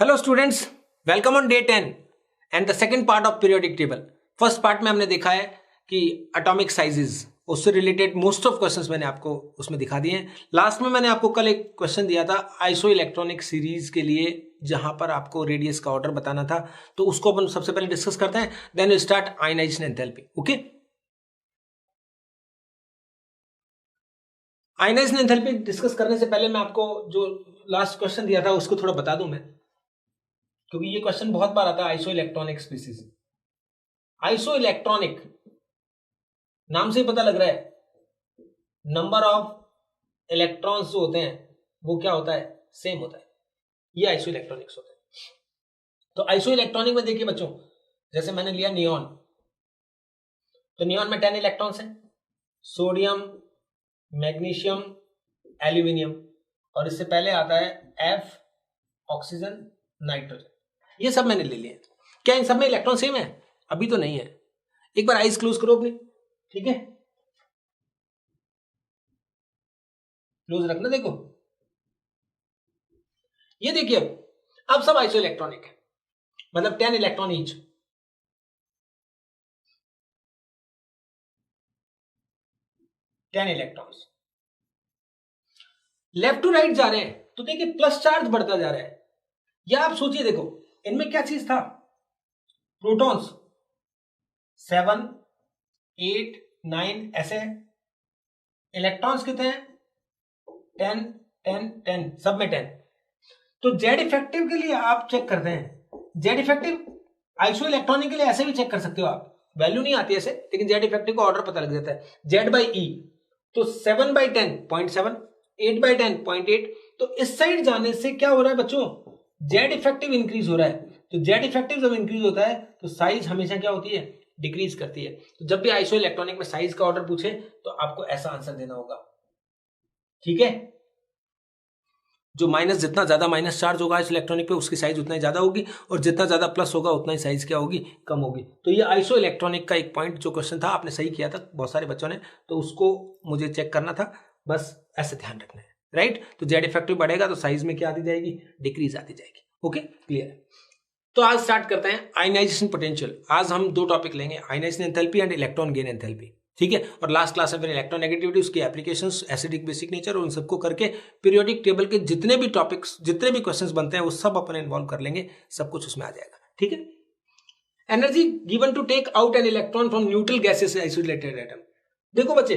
Hello students, welcome on day 10 and the second part of periodic table. First part में हमने देखा है कि एटॉमिक साइजेस, उससे रिलेटेड मोस्ट ऑफ क्वेश्चंस मैंने आपको उसमें दिखा दिए हैं। लास्ट में मैंने आपको कल एक क्वेश्चन दिया था आइसो इलेक्ट्रॉनिक सीरीज के लिए, जहां पर आपको रेडियस का ऑर्डर बताना था, तो उसको अपन सबसे पहले डिस्कस करते हैं, then we start ionisation enthalpy. Okay, ionisation enthalpy discuss करने से पहले मैं आपको जो लास्ट क्वेश्चन दिया था उसको थोड़ा बता दूं मैं, क्योंकि ये क्वेश्चन बहुत बार आता है। Iso electronic species, iso electronic नाम से ही पता लग रहा है, नंबर ऑफ इलेक्ट्रॉन्स जो होते हैं वो क्या होता है, सेम होता है। ये आइसो इलेक्ट्रॉनिक्स होते हैं। तो आइसो इलेक्ट्रॉनिक में देखिए बच्चों, जैसे मैंने लिया नियॉन, तो नियॉन में 10 इलेक्ट्रॉन्स हैं, सोडियम, मैग्नीशियम, एल्यूमिनियम, और इससे पहले आता है एफ, ऑक्सीजन, नाइट्रोजन। ये सब मैंने ले लिए। क्या इन सब में इलेक्ट्रॉन सेम है? अभी तो नहीं है। एक बार आइज क्लोज करो अपनी, ठीक है, क्लोज रखना। देखो ये देखिए, अब सब आइसो इलेक्ट्रॉनिक है, मतलब 10 electron each. Electrons left to right जा रहे हैं, तो देखिए प्लस चार्ज बढ़ता जा रहा है। या आप सोचिए, देखो इनमें क्या चीज था, प्रोटॉन्स 7, 8, 9 ऐसे, इलेक्ट्रॉन्स कितने हैं 10, 10, 10, सब में 10। तो जेड इफेक्टिव के लिए आप चेक करते हैं, जेड इफेक्टिव आइसो इलेक्ट्रॉनिक के लिए ऐसे भी चेक कर सकते हो आप, वैल्यू नहीं आती ऐसे, लेकिन जेड इफेक्टिव का ऑर्डर पता लग जाता है। जेड बाई ई, तो 7/10 0.7, 8/10 0.8। तो इस साइड जाने से क्या हो रहा है बच्चों, जेड इफेक्टिव इंक्रीज हो रहा है। तो जेड इफेक्टिव जब इंक्रीज होता है तो साइज हमेशा क्या होती है, डिक्रीज करती है। तो जब भी आइसो इलेक्ट्रॉनिक में साइज का ऑर्डर पूछे तो आपको ऐसा आंसर देना होगा, ठीक है। जो माइनस, जितना ज्यादा माइनस चार्ज होगा इस इलेक्ट्रॉनिक पे, उसकी साइज उतना ही ज्यादा होगी, और जितना ज्यादा प्लस होगा उतना ही साइज क्या होगी, कम होगी। तो ये आइसो इलेक्ट्रॉनिक का एक पॉइंट जो क्वेश्चन था, आपने सही किया था बहुत सारे बच्चों ने, तो उसको मुझे चेक करना था, बस ऐसे ध्यान रखना है, राइट। तो जेड इफेक्टिव बढ़ेगा तो साइज में क्या आती जाएगी, डिक्रीज आती जाएगी। ओके, क्लियर है। तो आज स्टार्ट करते हैं आयनाइजेशन पोटेंशियल। आज हम दो टॉपिक लेंगे, ionisation enthalpy and electron gain enthalpy, ठीक है। और लास्ट क्लास में फिर इलेक्ट्रोनेगेटिविटी, उसकी एप्लीकेशंस, एसिडिक बेसिक नेचर, और उन सबको करके पीरियोडिक टेबल के जितने भी टॉपिक्स, जितने भी क्वेश्चंस बनते हैं वो सब अपन इन्वॉल्व कर लेंगे, सब कुछ उसमें आ जाएगा, ठीक है। Energy given to take out an electron from neutral gases isolated atom. देखो बच्चे,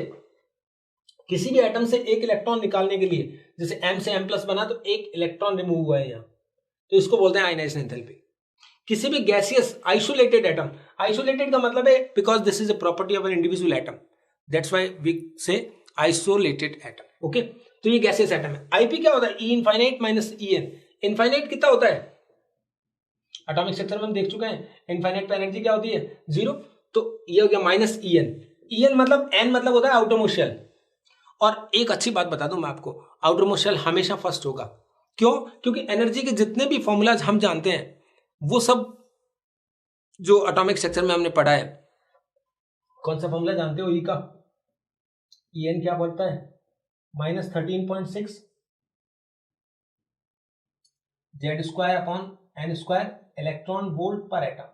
किसी भी एटम से एक इलेक्ट्रॉन निकालने के लिए, जैसे एम से एम प्लस बना तो एक इलेक्ट्रॉन रिमूव हुआ है यहां, तो इसको बोलते हैं आयनाइजेशन एंथैल्पी। किसी भी गैसियस आइसोलेटेड एटम, आइसोलेटेड का मतलब है because this is a property of an individual atom, that's why we say isolated atom. Okay, तो ये गैसियस एटम है। आईपी क्या होता है, E infinite minus E n. Infinite कितना होता है, एटॉमिक स्ट्रक्चर में हम देख चुके हैं, इनफाइनाइट पे एनर्जी क्या होती है, 0। तो ये हो गया minus E N. E N मतलब, एन मतलब होता है आउटरमोस्ट। और एक अच्छी बात बता दूं मैं आपको, आउटरमोस्ट हमेशा फर्स्ट होगा। क्यों? क्योंकि एनर्जी के जितने भी फॉर्मूलाज हम जानते हैं वो सब जो एटॉमिक स्ट्रक्चर में हमने पढ़ा है, कौन सा फॉर्मूला जानते हो ई का, ई एन क्या बोलता है, -13.6 Z square upon N square electron volt per atom.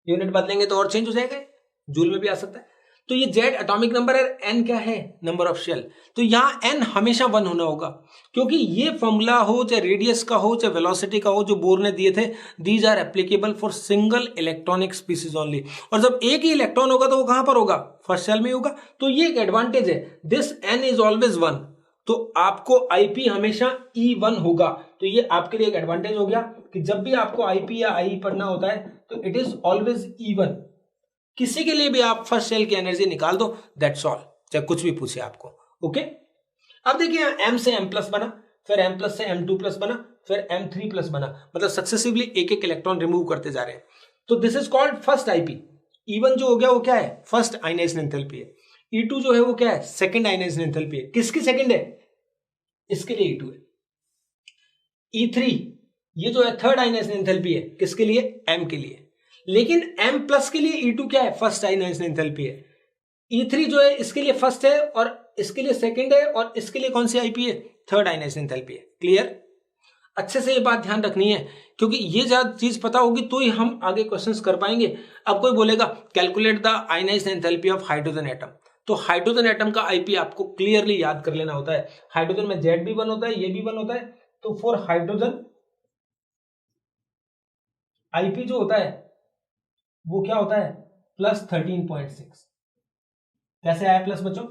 Unit बदलेंगे तो और चेंज हो जाएगा, जूल में भी आ सकता है। तो ये जेड एटॉमिक नंबर है, एन क्या है, नंबर ऑफ शेल। तो यहां एन हमेशा 1 होना होगा, क्योंकि ये फॉर्मूला हो, चाहे रेडियस का हो, चाहे वेलोसिटी का हो, जो बोर ने दिए थे, these are applicable for single electronic species only. और जब एक ही इलेक्ट्रॉन होगा तो वो कहां पर होगा, फर्स्ट शेल में होगा। तो ये एक एडवांटेज है, दिस एन इज ऑलवेज 1। तो आपको आईपी हमेशा E1 होगा। तो ये आपके लिए एक एडवांटेज हो गया कि जब भी आपको आईपी या आई पढ़ना होता है तो इट इज ऑलवेज E1। किसी के लिए भी आप फर्स्ट शेल की एनर्जी निकाल दो, दैट्स ऑल, चाहे कुछ भी पूछे आपको। ओके, अब देखिए एम से एम प्लस बना, फिर एम प्लस से M2 प्लस बना, फिर M3 प्लस बना, मतलब सक्सेसिवली एक एक इलेक्ट्रॉन रिमूव करते जा रहे हैं। तो this is called first IP. E1 जो हो गया वो क्या है, फर्स्ट आयनाइजेशन एंथैल्पी है। E2 जो है वो क्या है, सेकंड आयनाइजेशन एंथैल्पी है। किसकी सेकंड है, इसके लिए E2 है। E3 ये जो है थर्ड आयनाइजेशन एंथैल्पी है, किसके लिए, M के लिए। लेकिन M प्लस के लिए E2 क्या है, फर्स्ट आयनाइजेशन एंथैल्पी है। E3 जो है इसके लिए फर्स्ट है, और इसके लिए सेकंड है, और इसके लिए कौन सी आईपी है, थर्ड आयनाइजेशन एंथैल्पी है। क्लियर। अच्छे से ये बात ध्यान रखनी है, क्योंकि ये ज्यादा चीज पता होगी तो ही हम आगे क्वेश्चंस कर पाएंगे। अब कोई बोलेगा calculate the ionised enthalpy of hydrogen atom, तो हाइड्रोजन एटम का आईपी आपको क्लियरली याद कर लेना होता है। हाइड्रोजन में जेड भी वन होता है, ये भी वन होता है, तो फॉर हाइड्रोजन आईपी जो होता है वो क्या होता है, +13.6। कैसे आया प्लस बच्चों,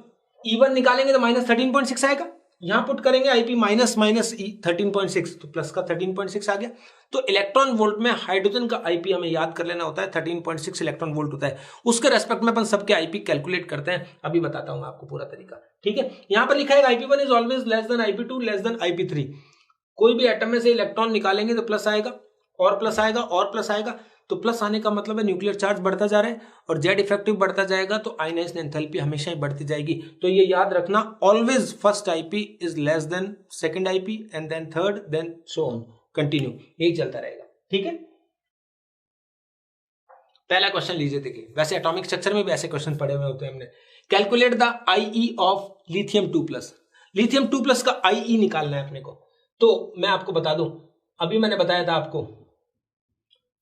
E1 निकालेंगे तो -13.6 आएगा, यहां पुट करेंगे आईपी माइनस 13.6, तो प्लस का 13.6 आ गया। तो इलेक्ट्रॉन वोल्ट में हाइड्रोजन का आईपी हमें याद कर लेना होता है, 13.6 इलेक्ट्रॉन वोल्ट होता है। उसके रेस्पेक्ट में अपन सबके आईपी कैलकुलेट करते हैं, अभी बताता हूं आपको पूरा तरीका, ठीक है। यहां पर लिखा है IP1 is always less than IP2 less than IP3। कोई भी एटम में से इलेक्ट्रॉन निकालेंगे तो प्लस आएगा, और प्लस आएगा, और प्लस आएगा, तो प्लस आने का मतलब है न्यूक्लियर चार्ज बढ़ता जा रहा है, और जेड इफेक्टिव बढ़ता जाएगा तो आयनाइज्ड एंथैल्पी हमेशा ही बढ़ती जाएगी। तो ये याद रखना, always first IP is less than second IP and then third, then so on, continue, यही चलता रहेगा, ठीक है। पहला क्वेश्चन लीजिए, देखिए वैसे एटॉमिक स्ट्रक्चर में भी ऐसे क्वेश्चन पढ़े हुए होते हैं हमने। Calculate the IE of lithium 2+। Lithium 2+ का IE निकालना है अपने को। तो मैं आपको बता दूं, अभी मैंने बताया था आपको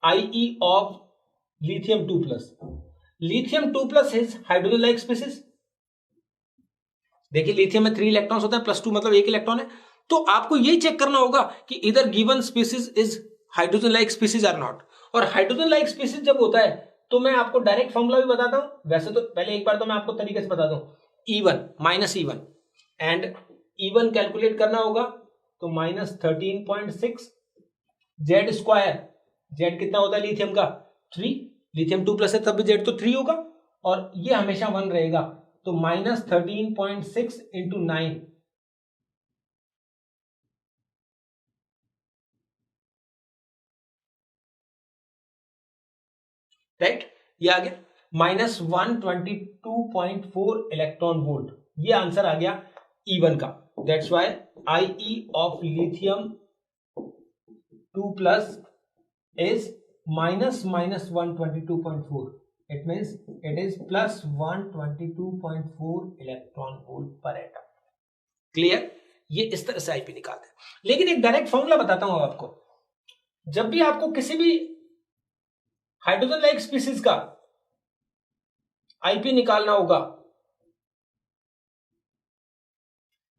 IE of lithium 2+। Lithium 2+ is hydrogen like species. देखिए लिथियम में 3 इलेक्ट्रॉन्स होते हैं, +2 मतलब 1 इलेक्ट्रॉन है। तो आपको यही चेक करना होगा कि इधर given species is hydrogen like species are not. और हाइड्रोजन लाइक स्पीसीज जब होता है तो मैं आपको डायरेक्ट फॉर्मूला भी बताता हूं, वैसे तो पहले एक बार तो मैं आपको तरीके से बता दूं, E1 -E1 and E1 calculate करना होगा तो -13.6 जेड स्क्वायर, जेड कितना होता है लिथियम का 3, लिथियम 2+ है तब भी जेड तो 3 होगा, और ये हमेशा 1 रहेगा, तो -13.6 इंटू 9, राइट, ये आ गया -122.4 इलेक्ट्रॉन वोल्ट, ये आंसर आ गया E1 का। That's why IE of lithium 2+ is -122.4, it means it is +122.4 electron volt per atom. Clear, ये इस तरह से आईपी निकालते हैं। लेकिन एक डायरेक्ट फॉर्मूला बताता हूं आपको, जब भी आपको किसी भी हाइड्रोजन लाइक स्पीसीज का आईपी निकालना होगा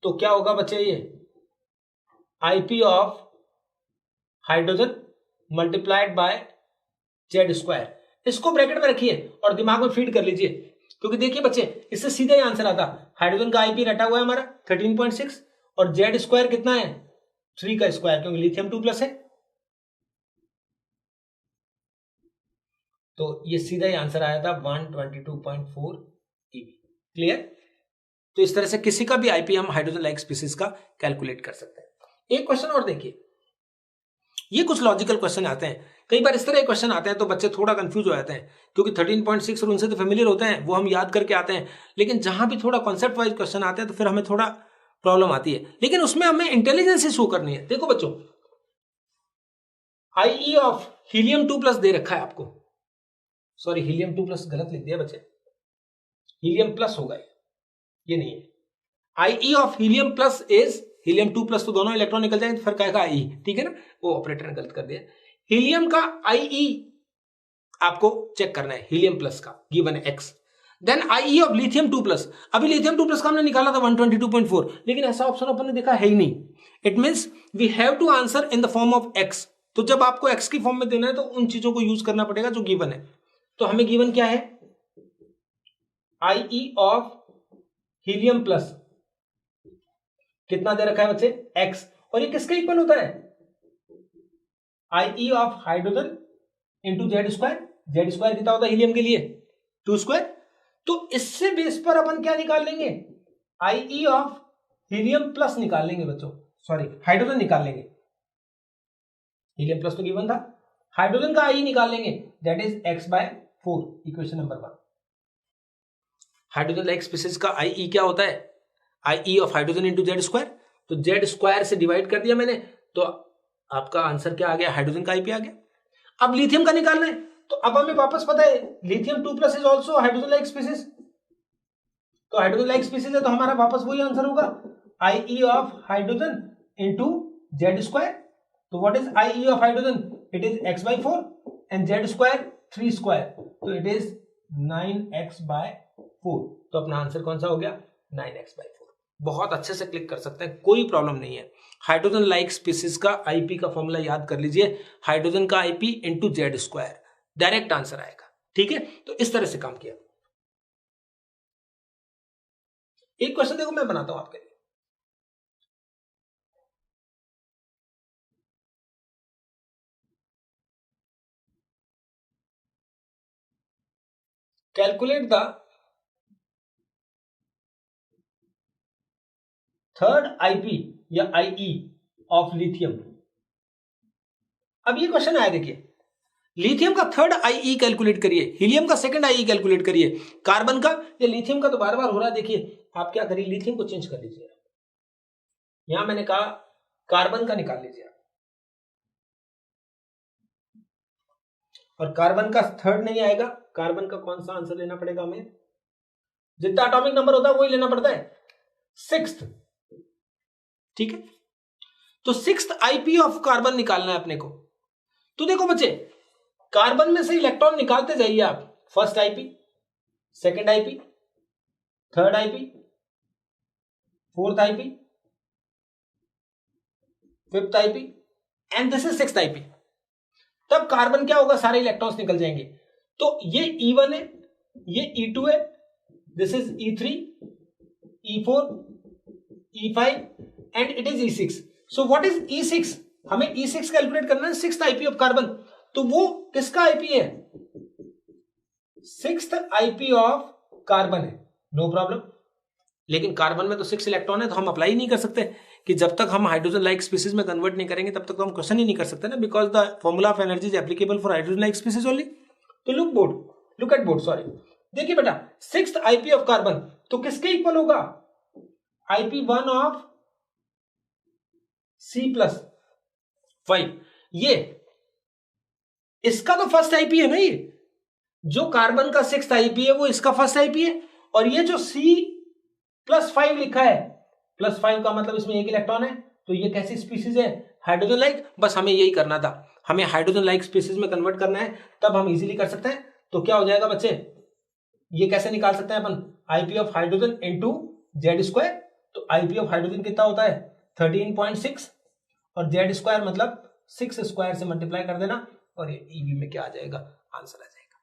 तो क्या होगा बच्चे, ये IP of hydrogen multiplied by Z square, इसको ब्रैकेट में रखिए और दिमाग में फीड कर लीजिए, क्योंकि देखिए बच्चे इससे सीधा ही आंसर आता। हाइड्रोजन का आईपी रटा हुआ है हमारा 13.6 और जेड स्क्वायर कितना है 3 का स्क्वायर, क्योंकि लिथियम 2+ है, तो ये सीधा ही आंसर आया था 122.4 eV। क्लियर, तो इस तरह से किसी का भी आईपी हम हाइड्रोजन लाइक स्पीसीज का कैलकुलेट कर सकते हैं। एक क्वेश्चन और देखिए, ये कुछ लॉजिकल क्वेश्चन आते हैं, कई बार इस तरह क्वेश्चन आते हैं तो बच्चे थोड़ा कंफ्यूज हो जाते हैं, क्योंकि 13.6 और उनसे तो फेमिलियर होते हैं, वो हम याद करके आते हैं, लेकिन जहां भी थोड़ा कॉन्सेप्ट वाइज क्वेश्चन आते हैं तो फिर हमें थोड़ा प्रॉब्लम आती है, लेकिन उसमें हमें इंटेलिजेंस ही शो करनी है। देखो बच्चों, IE ऑफ हीलियम 2+ दे रखा है आपको, सॉरी हीलियम 2+ गलत लिख दिया बच्चे, हीलियम प्लस होगा ये नहीं है। IE of helium plus is, helium 2+ तो दोनों इलेक्ट्रॉन निकल जाएंगे तो फिर कहेगा IE, ठीक है ना, वो ऑपरेटर ने गलत कर दिया। हीलियम का IE आपको चेक करना है, हीलियम प्लस का गिवन है X, then IE of lithium 2+। अभी लिथियम 2+ का हमने निकाला था 122.4, लेकिन ऐसा ऑप्शन अपन ने देखा है ही नहीं। It means we have to answer in the form of X। तो जब आपको X की फॉर्म में देना है तो उन चीजों को यूज करना पड़ेगा जो गिवन है। तो हमें गिवन क्या है, IE ऑफ हीलियम प्लस कितना दे रखा है बच्चे X, और ये किसका इक्वल होता है IE of hydrogen into Z square. Z square कितना होता है हीलियम के लिए 2²। तो इससे बेस पर अपन क्या निकाल लेंगे, IE ऑफ हीलियम प्लस निकाल लेंगे बच्चों, सॉरी हाइड्रोजन निकाल लेंगे, हीलियम प्लस तो गिवन था, हाइड्रोजन का IE निकाल लेंगे, that is X/4, equation number 1। Hydrogen like species का IE क्या होता है, IE of hydrogen into Z square, तो जेड स्क्वायर से डिवाइड कर दिया मैंने, तो आपका आंसर क्या आ गया, हाइड्रोजन का IP आ गया। अब लिथियम का निकालना है, तो अब हमें वापस पता है lithium 2+ is also hydrogen like species, तो हाइड्रोजन लाइक स्पीसीज है तो हमारा वापस वही आंसर होगा IE of hydrogen into Z square. तो what is IE of hydrogen? It is x/4 and z square 3 square, तो इट इज 9x/4। तो अपना आंसर कौन सा हो गया? 9x/4। बहुत अच्छे से क्लिक कर सकते हैं, कोई प्रॉब्लम नहीं है। हाइड्रोजन लाइक स्पीसीज का आईपी का फॉर्मूला याद कर लीजिए, हाइड्रोजन का IP into Z square, direct answer आएगा। ठीक है, तो इस तरह से काम किया। एक क्वेश्चन देखो मैं बनाता हूं आपके लिए। कैलकुलेट द थर्ड आईपी या IE ऑफ लिथियम। अब ये क्वेश्चन आया, देखिए लिथियम का थर्ड IE कैलकुलेट करिए, हीलियम का सेकंड IE कैलकुलेट करिए, कार्बन का या लिथियम का तो बार बार हो रहा है। देखिए आप क्या करिए, लिथियम को चेंज कर लीजिए। यहां मैंने कहा कार्बन का निकाल लीजिए, और कार्बन का थर्ड नहीं आएगा। कार्बन का कौन सा आंसर लेना पड़ेगा हमें? जितना एटॉमिक नंबर होता है वही लेना पड़ता है, 6th। ठीक है, तो 6th आईपी ऑफ कार्बन निकालना है अपने को। तो देखो बच्चे, कार्बन में से इलेक्ट्रॉन निकालते जाइए आप। First IP, second IP, third IP, fourth IP, fifth IP and this is 6th IP. तब कार्बन क्या होगा, सारे इलेक्ट्रॉन्स निकल जाएंगे। तो ये E1 है, ये E2 है, this is E3, E4, E5 and it is E6। So what is E6? हमें E6 कैलकुलेट करना है, 6th आईपी ऑफ कार्बन। तो वो किसका आईपी है? 6th आईपी ऑफ कार्बन है, नो प्रॉब्लम। लेकिन कार्बन में तो 6 इलेक्ट्रॉन है, तो हम अप्लाई नहीं कर सकते कि जब तक हम हाइड्रोजन लाइक स्पीसीज में कन्वर्ट नहीं करेंगे तब तक तो हम क्वेश्चन ही नहीं कर सकते ना, because the formula of energy is applicable for hydrogen like species only. तो लुक एट बोर्ड, सॉरी। देखिए बेटा, 6th आईपी ऑफ कार्बन तो किसके इक्वल होगा? IP1 of C+5। ये इसका तो फर्स्ट आईपी है ना, ये जो कार्बन का 6th आईपी है वो इसका फर्स्ट आईपी है, और ये जो C+5 लिखा है, +5 का मतलब इसमें एक इलेक्ट्रॉन है, तो ये कैसी स्पीसीज है? Hydrogen like. बस हमें यही करना था, हमें हाइड्रोजन लाइक स्पीसीज में कन्वर्ट करना है, तब हम इजीली कर सकते हैं। तो क्या हो जाएगा बच्चे, ये कैसे निकाल सकते हैं अपन? IP of hydrogen into Z square. तो आईपी ऑफ हाइड्रोजन कितना होता है? 13.6, और जेड स्क्वायर मतलब 6 स्क्वायर से मल्टीप्लाई कर देना, और ये ईवी में क्या आ जाएगा? आंसर आ जाएगा।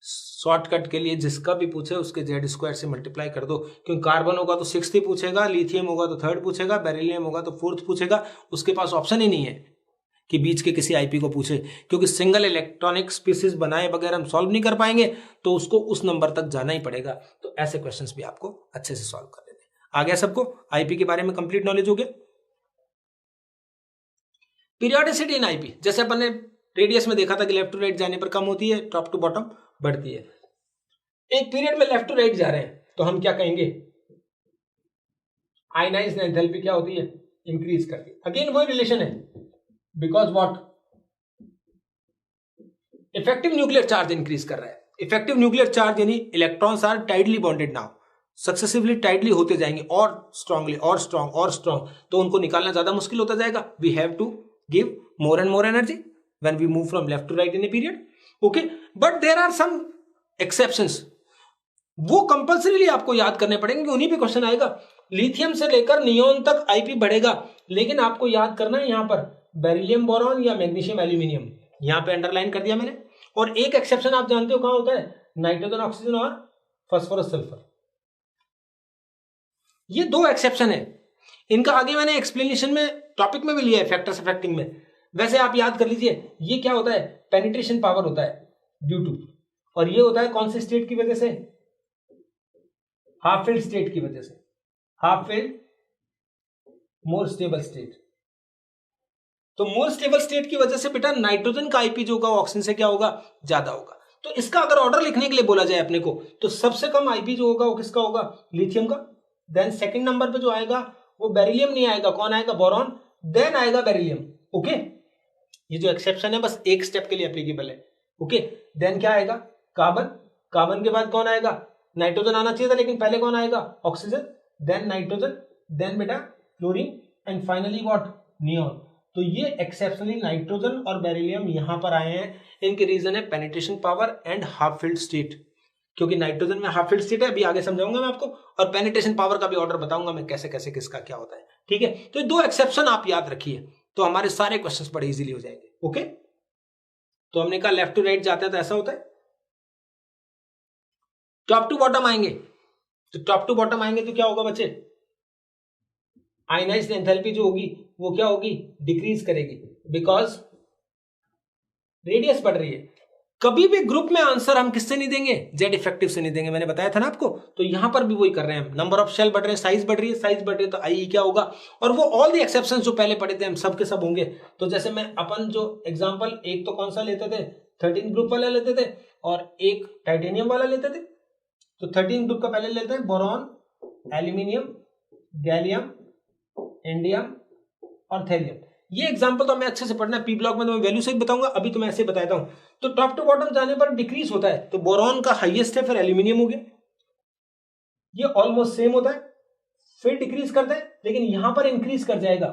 शॉर्टकट के लिए जिसका भी पूछे उसके जेड स्क्वायर से मल्टीप्लाई कर दो, क्योंकि कार्बन होगा तो 6th ही पूछेगा, लिथियम होगा तो 3rd पूछेगा, बेरिलियम होगा तो 4th पूछेगा। उसके पास ऑप्शन ही नहीं है कि बीच के किसी आईपी को पूछे, क्योंकि सिंगल इलेक्ट्रॉनिक स्पीसीज बनाए बगैर हम सॉल्व नहीं कर पाएंगे, तो उसको उस नंबर तक जाना ही पड़ेगा। तो ऐसे क्वेश्चंस भी आपको अच्छे से सॉल्व कर लेने। आ गया सबको? आईपी के बारे में कंप्लीट नॉलेज हो गया। पीरियोडिसिटी इन आईपी, जैसे अपन ने रेडियस में देखा था कि लेफ्ट टू राइट जाने पर कम होती है, टॉप टू बॉटम बढ़ती है। एक पीरियड में लेफ्ट टू राइट जा रहे हैं तो हम क्या कहेंगे? आयनाइज्ड एंथैल्पी क्या होती है? इंक्रीज करती है। अगेन वही रिलेशन है, because what? Effective nuclear charge increase कर रहा है। इफेक्टिव न्यूक्लियर चार्ज यानी electrons are tightly bonded now, successively tightly होते जाएंगे, और स्ट्रांगली और स्ट्रांग और स्ट्रांग, तो उनको निकालना ज्यादा मुश्किल होता जाएगा। We have to give more and more energy when we move from left to right in a period. Okay, but there are some exceptions, वो कंपल्सरीली आपको याद करने पड़ेंगे, उन्हीं पे क्वेश्चन आएगा। लिथियम से लेकर नियोन तक आईपी बढ़ेगा, लेकिन आपको याद करना है यहां पर बेरिलियम बोरॉन या मैग्नीशियम एल्यूमिनियम, यहां पे अंडरलाइन कर दिया मैंने। और एक एक्सेप्शन आप जानते हो कहां होता है? नाइट्रोजन ऑक्सीजन और फास्फोरस सल्फर। ये दो एक्सेप्शन है, इनका आगे मैंने एक्सप्लेनेशन में टॉपिक में भी लिया है, फैक्टर्स अफेक्टिंग में। वैसे आप याद कर लीजिए, ये क्या होता है? पेनिट्रेशन पावर होता है ड्यू टू, और ये होता है कौन से स्टेट की वजह से? हाफ फिल्ड स्टेट की वजह से। हाफ फिल्ड मोर स्टेबल स्टेट। तो मोर स्टेबल स्टेट की वजह से बेटा नाइट्रोजन का आईपी जो होगा ऑक्सीजन से क्या होगा? ज्यादा होगा। तो इसका अगर ऑर्डर लिखने के लिए बोला जाए अपने को, तो सबसे कम आईपी जो होगा वो किसका होगा? लिथियम का। देन सेकंड नंबर पे जो आएगा वो बेरिलियम नहीं आएगा, कौन आएगा? बोरॉन। देन आएगा बेरिलियम। ओके, ये जो एक्सेप्शन है बस एक स्टेप के लिए एप्लीकेबल है। ओके, देन क्या आएगा? कार्बन। कार्बन के बाद कौन आएगा? नाइट्रोजन आना चाहिए था, लेकिन पहले कौन आएगा? ऑक्सीजन, देन नाइट्रोजन, देन बेटा chlorine, and finally what? Neon. तो ये एक्सेप्शनली नाइट्रोजन और बेरिलियम यहां पर आए हैं। इनके रीजन है penetration power and half filled state, क्योंकि नाइट्रोजन में हाफ फील्ड स्टेट है, अभी आगे समझाऊंगा मैं आपको, और पेनिट्रेशन पावर का भी ऑर्डर बताऊंगा मैं कैसे कैसे किसका क्या होता है। ठीक है, तो दो एक्सेप्शन आप याद रखिए तो हमारे सारे क्वेश्चंस बड़े इजीली हो जाएंगे। ओके, तो हमने कहा लेफ्ट टू राइट जाते हैं तो ऐसा होता है। टॉप टू बॉटम आएंगे, तो टॉप टू बॉटम आएंगे तो क्या होगा बच्चे, आयनाइज्ड एंथैल्पी जो होगी वो क्या होगी, डिक्रीज करेगी, बिकॉज रेडियस बढ़ रही है। कभी भी ग्रुप में आंसर हम किससे नहीं देंगे, जेड इफेक्टिव से नहीं देंगे, मैंने बताया था ना आपको। तो यहां पर भी वही कर रहे हैं, नंबर ऑफ शेल बढ़ रहे हैं, साइज बढ़ रही है, साइज बढ़ रही है तो आई क्या होगा, और वो ऑल द एक्सेप्शंस जो पहले पढ़े थे हम सब के सब होंगे। तो जैसे मैं अपन जो एग्जांपल एक तो कौन सा लेते थे, 13 ग्रुप वाला लेते थे और एक टाइटेनियम वाला लेते थे। तो 13 ग्रुप का पहले लेते हैं बोरॉन, एल्यूमिनियम, गैलियम, इंडियम और थेरियम। ये एग्जांपल तो हमें अच्छे से पढ़ना है, पी ब्लॉक में तो मैं वैल्यू सहित बताऊंगा, अभी तो मैं ऐसे बताता हूं। तो टॉप टू बॉटम जाने पर डिक्रीज होता है, तो बोरॉन का हाईएस्ट है, फिर एल्यूमिनियम हो गया, ये ऑलमोस्ट सेम होता है, फिर डिक्रीज करता है, लेकिन यहां पर इंक्रीज कर जाएगा।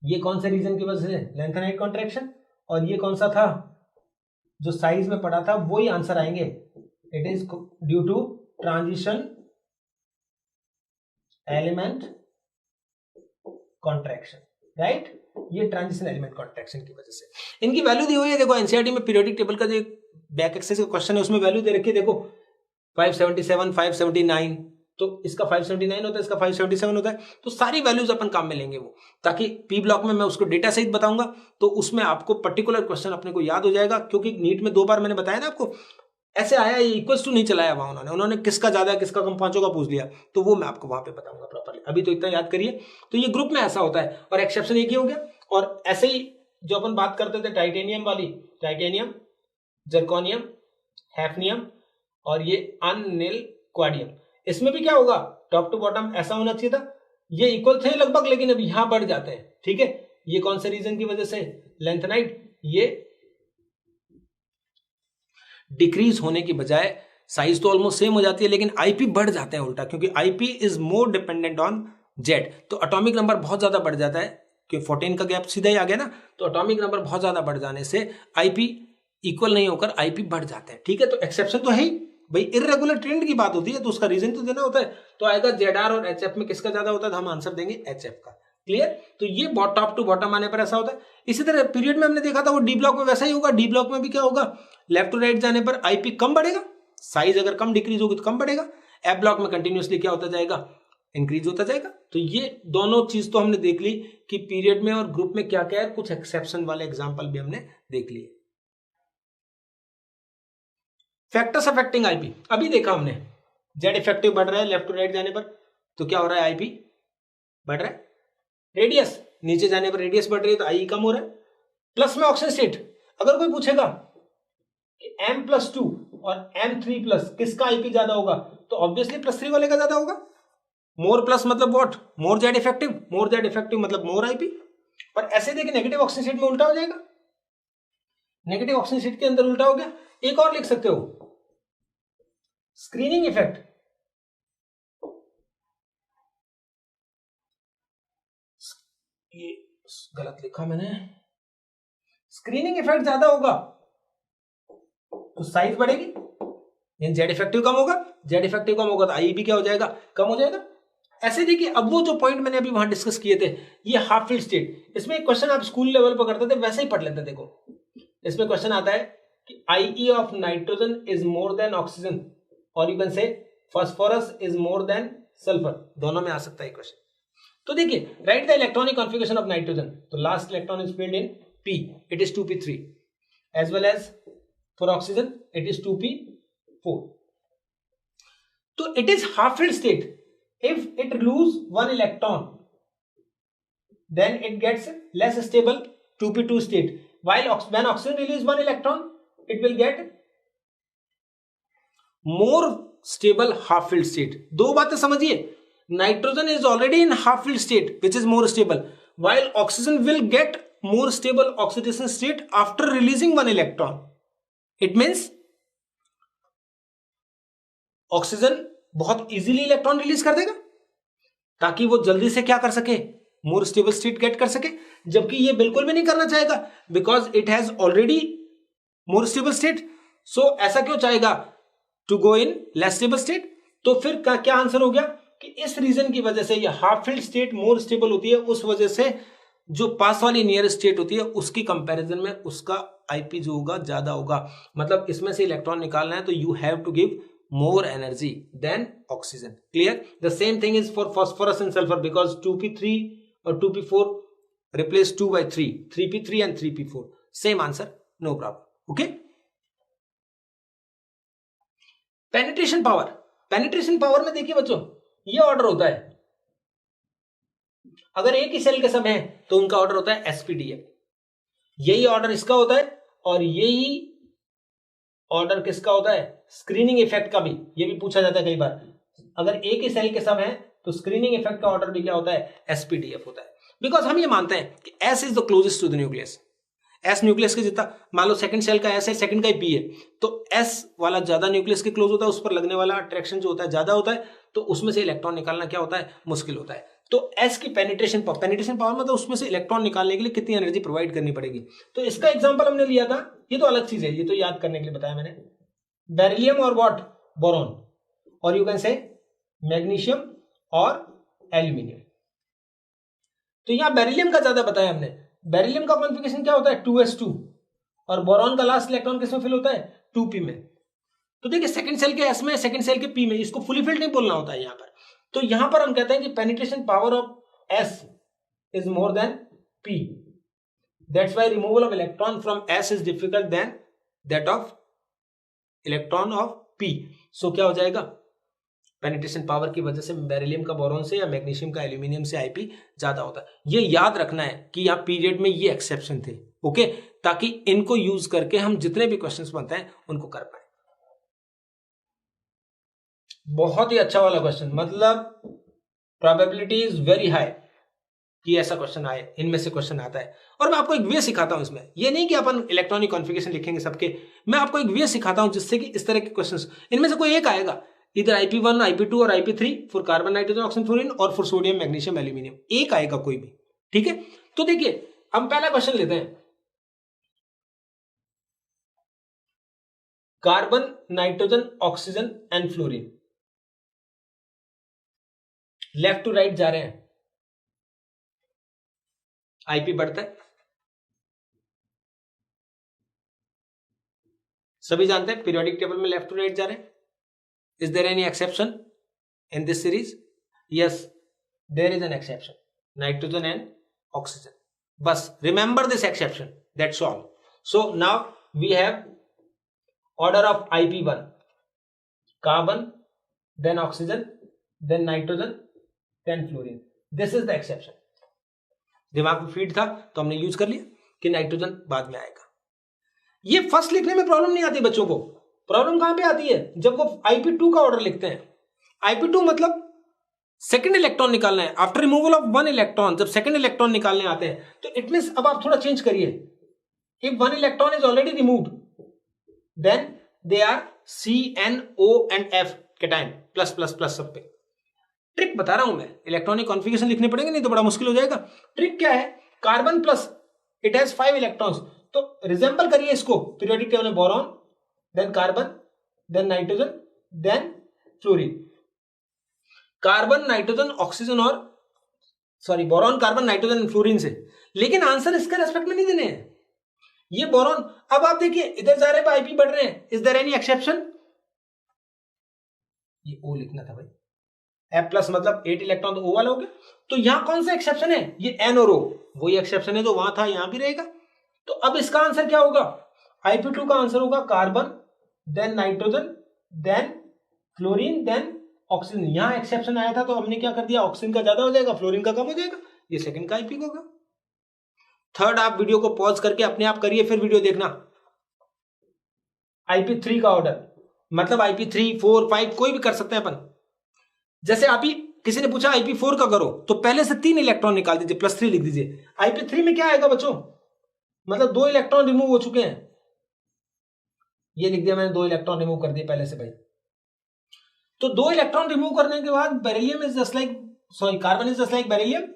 ये कौन से रीजन की वजह से, लेंथेनाइट कॉन्ट्रैक्शन, और ये कौन सा था जो साइज में पढ़ा था, वही आंसर आएंगे। It is due to transition element contraction, right. ये ट्रांजिशन एलिमेंट कॉन्ट्रैक्शन की वजह से इनकी वैल्यू दी हुई है। देखो एनसीईआरटी में पीरियोडिक टेबल का जो बैक एक्सेस का क्वेश्चन है उसमें वैल्यू दे रखी है, देखो 577, 579, तो इसका 579 होता है, इसका 577 होता है। तो सारी वैल्यूज अपन काम में लेंगे वो, ताकि पी ब्लॉक में मैं उसको डेटा सहित बताऊंगा, तो उसमें आपको पर्टिकुलर क्वेश्चन अपने को याद हो जाएगा। क्योंकि नीट में 2 बार मैंने बताया ना आपको, ऐसे आया, ये इक्वल्स टू नहीं चलाया वहां उन्होंने किसका ज्यादा है किसका कम, पांचों का पूछ लिया, तो वो मैं आपको वहां पे बताऊंगा प्रॉपर्ली। अभी तो इतना याद करिए। तो ये ग्रुप में ऐसा होता है, और एक्सेप्शन एक ही हो गया। और ऐसे ही जो अपन बात करते थे टाइटेनियम वाली, टाइटेनियम, जर्कोनियम, हैफनियम और ये अनिल क्वाडियम, इसमें भी क्या होगा, टॉप टू बॉटम ऐसा होना चाहिए था, ये इक्वल थे लगभग, लेकिन अब यहां बढ़ जाते हैं। ठीक है, ये कौन से रीजन की वजह से, लेंथेनाइट, ये डिक्रीज होने की बजाय साइज तो ऑलमोस्ट सेम हो जाती है, लेकिन आईपी बढ़ जाते हैं उल्टा, क्योंकि IP is more dependent on Z. तो एटॉमिक नंबर बहुत ज्यादा बढ़ जाता है, कि 14 का गैप सीधा ही आ गया ना, तो एटॉमिक नंबर बहुत ज्यादा बढ़ जाने से आईपी इक्वल नहीं होकर आईपी बढ़ जाते हैं। ठीक है, तो एक्सेप्शन तो है ही भाई, इर्रेगुलर ट्रेंड की बात होती है तो उसका रीजन तो देना होता है। तो आएगा जेडआर और एचएफ में किसका ज्यादा होता है, तो हम आंसर देंगे एचएफ का। क्लियर, तो ये टॉप टू बॉटम आने पर ऐसा होता है। इसी तरह पीरियड में हमने देखा था वो डी ब्लॉक में वैसा ही होगा, डी ब्लॉक में भी क्या होगा, लेफ्ट टू राइट जाने पर आईपी कम बढ़ेगा, साइज अगर कम डिक्रीज होगी तो कम बढ़ेगा। एफ ब्लॉक में कंटिन्यूअसली क्या होता जाएगा, इंक्रीज होता जाएगा। तो ये दोनों चीज तो हमने देख ली कि पीरियड में और ग्रुप में क्या क्या है, कुछ एक्सेप्शन वाले एग्जांपल भी हमने देख लिए। फैक्टर्स अफेक्टिंग आईपी अभी देखा हमने, जेड इफेक्टिव बढ़ रहा है लेफ्ट टू राइट जाने पर, तो क्या हो रहा है, आईपी बढ़ रहा है। रेडियस नीचे जाने पर रेडियस बढ़ रही है तो आई कम हो रहा है। प्लस में ऑक्सीजन स्टेट, अगर कोई पूछेगा कि M+2 और M3+ किसका आईपी ज्यादा होगा, तो ऑब्वियसली +3 वाले का ज्यादा होगा। मोर प्लस मतलब what, more Z effective, more Z effective मतलब मोर आईपी। पर ऐसे देखिए नेगेटिव ऑक्सीजन स्टेट में उल्टा हो जाएगा, नेगेटिव ऑक्सीजन स्टेट के अंदर उल्टा हो गया। एक और लिख सकते हो, स्क्रीनिंग इफेक्ट, ये गलत लिखा मैंने, स्क्रीनिंग इफेक्ट ज्यादा होगा तो साइज बढ़ेगी, जेड इफेक्टिव कम होगा, जेड इफेक्टिव कम होगा तो आई भी क्या हो जाएगा, कम हो जाएगा। ऐसे देखिए, अब वो जो पॉइंट मैंने अभी वहां डिस्कस किए थे, ये हाफ फील्ड स्टेट, इसमें एक क्वेश्चन आप स्कूल लेवल पर करते थे वैसे ही पढ़ लेते। देखो इसमें क्वेश्चन आता है कि IE of nitrogen is more than oxygen, और you can say phosphorus is more than sulphur, दोनों में आ सकता है क्वेश्चन। तो देखिए, right the electronic configuration of nitrogen, तो last electron is filled in p, it is 2p3, as well as for oxygen it is 2p4। तो it is half filled state if it lose one electron, then it gets less stable 2p2 state, while when oxygen release one electron it will get more stable half filled state। दो बातें समझिए, nitrogen is already in half filled state which is more stable, while oxygen will get more stable oxidation state after releasing one electron। it means oxygen बहुत easily electron release कर देगा ताकि वो जल्दी से क्या कर सके, मोर स्टेबल स्टेट गेट कर सके, जबकि ये बिल्कुल भी नहीं करना चाहेगा because it has already more stable state. So ऐसा क्यों चाहेगा to go in less stable state? तो फिर क्या आंसर हो गया कि इस रीजन की वजह से ये half filled state more stable होती है, उस वजह से जो पास वाली नियर स्टेट होती है उसकी कंपैरिजन में उसका आईपी जो होगा ज्यादा होगा। मतलब इसमें से इलेक्ट्रॉन निकालना है तो you have to give more energy than oxygen. Clear? The same thing is for phosphorus and sulfur because 2p3 or 2p4 replace 2 by 3, 3p3 and 3p4. Same answer, no problem. Okay? Penetration power. Penetration power में देखिए बच्चों, ये order होता है, अगर एक ही cell के सब है तो उनका ऑर्डर होता है SPDF, यही ऑर्डर इसका होता है, और यही ऑर्डर किसका होता है? स्क्रीनिंग इफेक्ट का भी। ये भी पूछा जाता है कई बार, अगर एक ही सेल के सब है तो स्क्रीनिंग इफेक्ट का ऑर्डर भी क्या होता है? SPDF होता है। बिकॉज हम ये मानते हैं कि S is the closest to the nucleus. S nucleus के जितना, मान लो सेकंड सेल का S है, सेकंड का ही P है, तो S वाला ज्यादा न्यूक्लियस के क्लोज होता है, उस पर लगने वाला अट्रैक्शन जो होता है ज्यादा होता है, तो उसमें से इलेक्ट्रॉन निकालना क्या होता है? मुश्किल होता है। तो S की पेनिट्रेशन पावर मतलब उसमें से इलेक्ट्रॉन निकालने के लिए कितनी एनर्जी प्रोवाइड करनी पड़ेगी। तो इसका एग्जांपल हमने लिया था, ये तो अलग चीज है, ये तो याद करने के लिए बताया मैंने, बेरिलियम और व्हाट? बोरॉन, और यू कैन से मैग्नीशियम और एल्यूमिनियम। तो यहां बेरिलियम का ज्यादा बताया हमने। बेरिलियम का कॉन्फिगरेशन क्या होता है? 2s2, और बोरॉन का लास्ट इलेक्ट्रॉन किसमें फिल होता है? 2p में। तो देखिए सेकंड सेल के S में, सेकंड सेल के P में, इसको फुली फिल्ड नहीं बोलना होता है यहां पर। तो यहां पर हम कहते हैं कि penetration power of S is more than P, that's why removal of electron from S is difficult than that of electron of P। So क्या हो जाएगा? पेनिट्रेशन पावर की वजह से बेरिलियम का बोरॉन से या मैग्नीशियम का एल्यूमिनियम से आईपी ज्यादा होता है। ये याद रखना है कि यहां पीरियड में ये एक्सेप्शन थे, ओके, ताकि इनको यूज करके हम जितने भी क्वेश्चंस बनते हैं उनको कर पाए। बहुत ही अच्छा वाला क्वेश्चन, मतलब प्रोबेबिलिटी इज वेरी हाई कि ऐसा क्वेश्चन आए, इनमें से क्वेश्चन आता है। और मैं आपको एक वे सिखाता हूं इसमें, ये नहीं कि अपन इलेक्ट्रॉनिक कॉन्फ़िगरेशन लिखेंगे सबके, मैं आपको एक वे सिखाता हूं जिससे कि इस तरह के क्वेश्चंस, इनमें से कोई एक आएगा, इधर IP1, IP2 और IP3 for carbon, nitrogen, oxygen, fluorine, और फॉर सोडियम, मैग्नीशियम, एल्यूमिनियम, एक आएगा कोई भी, ठीक है। तो देखिए हम पहला क्वेश्चन लेते हैं, carbon, nitrogen, oxygen and fluorine, left to right जा रहे हैं, आईपी बढ़ता है, सभी जानते हैं पीरियोडिक टेबल में लेफ्ट टू राइट जा रहे हैं। Is there any exception in this series? Yes, there is an exception, nitrogen and oxygen. बस remember this exception, that's all. So now we have order of IP1, carbon, then oxygen, then nitrogen, then fluorine. This is the exception. दिमाग में feed था तो हमने use कर लिया कि nitrogen बाद में आएगा। ये फर्स्ट लिखने में प्रॉब्लम नहीं आती बच्चों को, प्रॉब्लम कहां पे आती है? जब वो IP2 का ऑर्डर लिखते हैं। IP2 मतलब सेकंड इलेक्ट्रॉन निकालना है, after removal of one electron जब सेकंड इलेक्ट्रॉन निकालने आते हैं, तो इट मींस अब आप थोड़ा चेंज करिए, if one electron is already removed then they are CNO and F cation, plus plus plus सब पे। ट्रिक बता रहा हूं मैं, इलेक्ट्रॉनिक कॉन्फ़िगरेशन लिखने पड़ेंगे नहीं तो बड़ा मुश्किल हो जाएगा। ट्रिक क्या है? Carbon plus, it has 5 electrons, तो रिजेंबल करिए इसको पीरियोडिक टेबल में, boron, then carbon, then nitrogen, then fluorine. Carbon, nitrogen, oxygen और sorry boron, carbon, nitrogen, fluorine से, लेकिन आंसर इसके रेस्पेक्ट में नहीं देने हैं। ये बोरॉन, अब आप देखिए इधर जा रहे हैं IP बढ़ रहे हैं, इज देयर एनी एक्सेप्शन? ये O लिखना था भाई, F प्लस मतलब 8 इलेक्ट्रॉन, तो O वाला हो गया। तो यहां कौन सा एक्सेप्शन है? ये N और O, वही एक्सेप्शन है जो वहां था, यहां भी रहेगा। तो अब इसका आंसर क्या होगा? IP2 का आंसर होगा carbon, then nitrogen, then fluorine, then oxygen. यहां एक्सेप्शन आया था तो हमने क्या कर दिया, ऑक्सीजन का ज्यादा हो जाएगा, फ्लोरीन का कम हो जाएगा, ये सेकंड का IP होगा। थर्ड, आप वीडियो को पॉज करके अपने आप करिए, फिर वीडियो देखना। IP3 का ऑर्डर मतलब IP3, 4, 5 कोई भी कर सकते हैं अपन। जैसे आप ही किसी ने पूछा IP4 का करो, तो पहले से 3 इलेक्ट्रॉन निकाल दीजिए, +3 लिख दीजिए। IP3 में क्या आएगा बच्चों? मतलब 2 इलेक्ट्रॉन रिमूव हो चुके हैं, ये लिख दिया मैंने, 2 इलेक्ट्रॉन रिमूव कर दिए पहले से भाई। तो 2 इलेक्ट्रॉन रिमूव करने के बाद beryllium is just like, sorry carbon is just like beryllium,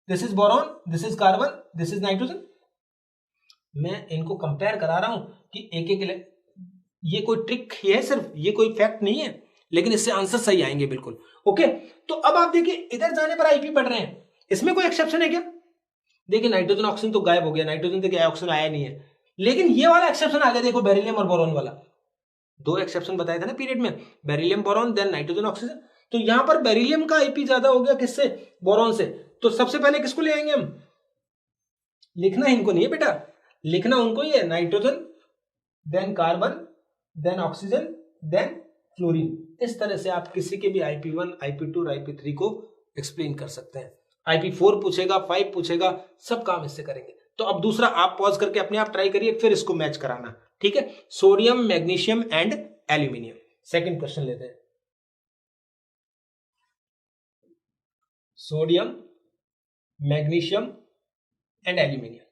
this is boron, this is carbon, this is nitrogen. मैं इनको कंपेयर करा रहा हूं कि एक एक, ये कोई ट्रिक है सिर्फ, ये कोई फैक्ट नहीं है, लेकिन इससे आंसर सही आएंगे बिल्कुल। ओके, तो अब आप देखिए इधर जाने पर आईपी बढ़ रहे हैं, इसमें कोई एक्सेप्शन है क्या? देखिए नाइट्रोजन ऑक्सीजन तो गायब हो गया, नाइट्रोजन देखिए ऑक्सीजन आया नहीं है, लेकिन ये वाला एक्सेप्शन आ गया, देखो बेरिलियम और बोरॉन वाला। दो एक्सेप्शन बताए थे ना पीरियड में, beryllium boron then nitrogen oxygen. तो यहां पर बेरिलियम का आईपी ज्यादा हो गया किससे? बोरॉन से। तो सबसे पहले किसको ले आएंगे हम? लिखना इनको नहीं है बेटा, लिखना उनको ही है, nitrogen then carbon then oxygen then fluorine. इस तरह से आप किसी के भी IP1, IP2 और IP3 को एक्सप्लेन कर सकते हैं। IP4 पूछेगा, 5 पूछेगा, सब काम इससे करेंगे। तो अब दूसरा आप पॉज करके अपने आप ट्राई करिए, फिर इसको मैच कराना, ठीक है? Sodium, magnesium and aluminium. Second question लेते हैं। Sodium, magnesium and aluminium.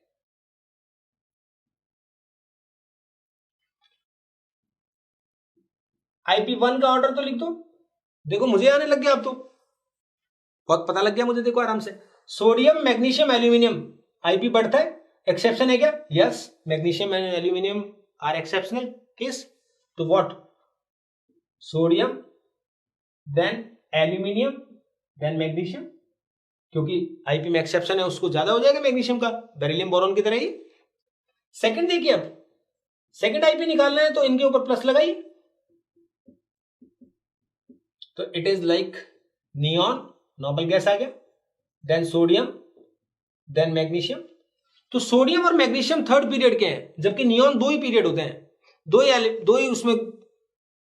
IP1 का ऑर्डर तो लिख दो, देखो मुझे आने लग गया, अब तो बहुत पता लग गया मुझे, देखो आराम से। सोडियम, मैग्नीशियम, एल्यूमिनियम, आईपी बढ़ता है, एक्सेप्शन है क्या? Yes, magnesium and aluminium are exceptional case. तो what? Sodium then aluminium then magnesium, क्योंकि आईपी में एक्सेप्शन है, उसको ज्यादा हो जाएगा मैग्नीशियम का, बेरिलियम बोरॉन की तरह ही। सेकंड देखिए, अब सेकंड आईपी निकालना है तो इनके ऊपर प्लस लगाइए, तो it is like neon, noble gas आ गया, देन सोडियम देन मैग्नीशियम। तो सोडियम और मैग्नीशियम थर्ड पीरियड के हैं, जबकि नियॉन दो ही पीरियड होते हैं, दो ही उसमें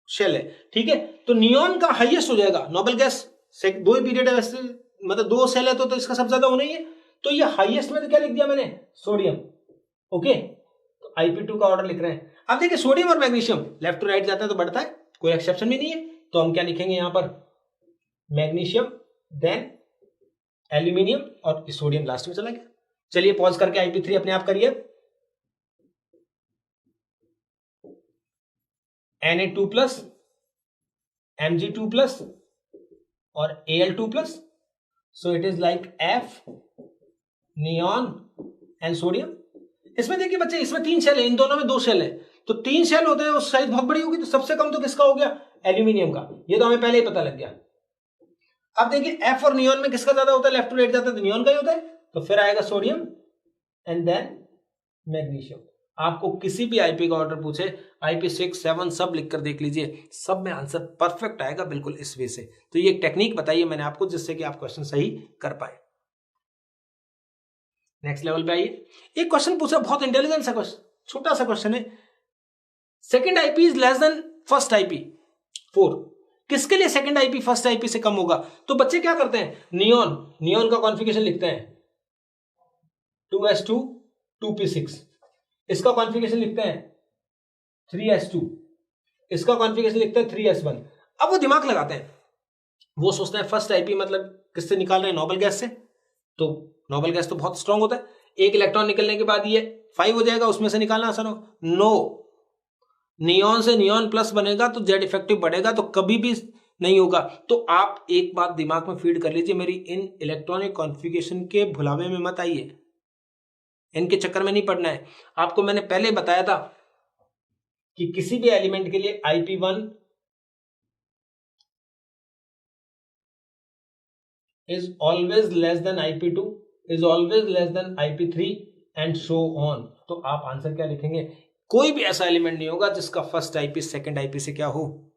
शेल है, ठीक है? तो नियॉन का हाईएस्ट हो जाएगा, नोबल गैस दो ही पीरियड है वैसे, मतलब दो सेल है तो इसका सबसे ज्यादा होना ही है, तो ये हाईएस्ट में तो क्या लिख दिया मैंने? सोडियम। ओके, तो IP2 का ऑर्डर लिख रहे हैं। अब देखिए सोडियम और मैग्नीशियम लेफ्ट टू राइट जाता है तो बढ़ता है, कोई एक्सेप्शन भी नहीं है, तो हम क्या लिखेंगे यहां पर? मैग्नीशियम देन एल्यूमिनियम और सोडियम लास्ट में चला गया। चलिए पॉज करके IP3 अपने आप करिए। Na2+, Mg2+ और Al2+, so it is like F, neon and sodium. इसमें देखिए बच्चे, इसमें 3 शेल है, इन दोनों में 2 शेल है, तो 3 शेल होते हैं, उस साइज बहुत बड़ी होगी, तो सबसे कम तो किसका हो गया? एल्यूमिनियम का, ये तो हमें पहले ही पता लग गया। अब देखिए F और नियॉन में किसका ज्यादा होता है? लेफ्ट टू राइट जाता है तो नियॉन का ही होता है, तो फिर आएगा सोडियम एंड देन मैग्नीशियम। आपको किसी भी आईपी का ऑर्डर पूछे, IP6, 7 सब लिखकर देख लीजिए, सब में आंसर परफेक्ट आएगा बिल्कुल इस वे से। तो ये एक टेक्निक बताइए मैंने आपको, जिससे कि आप क्वेश्चन सही कर पाए। नेक्स्ट लेवल पे आइए। एक क्वेश्चन पूछा, बहुत इंटेलिजेंट सा क्वेश्चन, छोटा सा क्वेश्चन है। Second IP is less then first IP 4, किसके लिए सेकंड आईपी फर्स्ट आईपी से कम होगा? तो बच्चे क्या करते हैं, नियॉन का कॉन्फ़िगरेशन लिखते हैं 2s2 2p6, इसका कॉन्फ़िगरेशन लिखते हैं 3s2, इसका कॉन्फ़िगरेशन लिखते हैं 3s1। अब वो दिमाग लगाते हैं, वो सोचते हैं फर्स्ट आईपी मतलब किससे निकाल रहे हैं? नोबल गैस से, तो नोबल गैस तो बहुत स्ट्रांग होता है, एक इलेक्ट्रॉन निकलने के बाद ये 5 हो जाएगा, उसमें से निकालना आसान हो। नो, नियॉन से नियॉन प्लस बनेगा तो जेड इफेक्टिव बढ़ेगा, तो कभी भी नहीं होगा। तो आप एक बात दिमाग में फीड कर लीजिए, मेरी इन इलेक्ट्रॉनिक कॉन्फ़िगरेशन के भुलावे में मत आइए, इनके चक्कर में नहीं पड़ना है। आपको मैंने पहले बताया था कि किसी भी एलिमेंट के लिए IP1 is always less than IP2 is always less than IP3 and so on. तो आप आंसर क्या लिखेंगे? कोई भी ऐसा एलिमेंट नहीं होगा जिसका फर्स्ट आईपी सेकंड आईपी से क्या हो?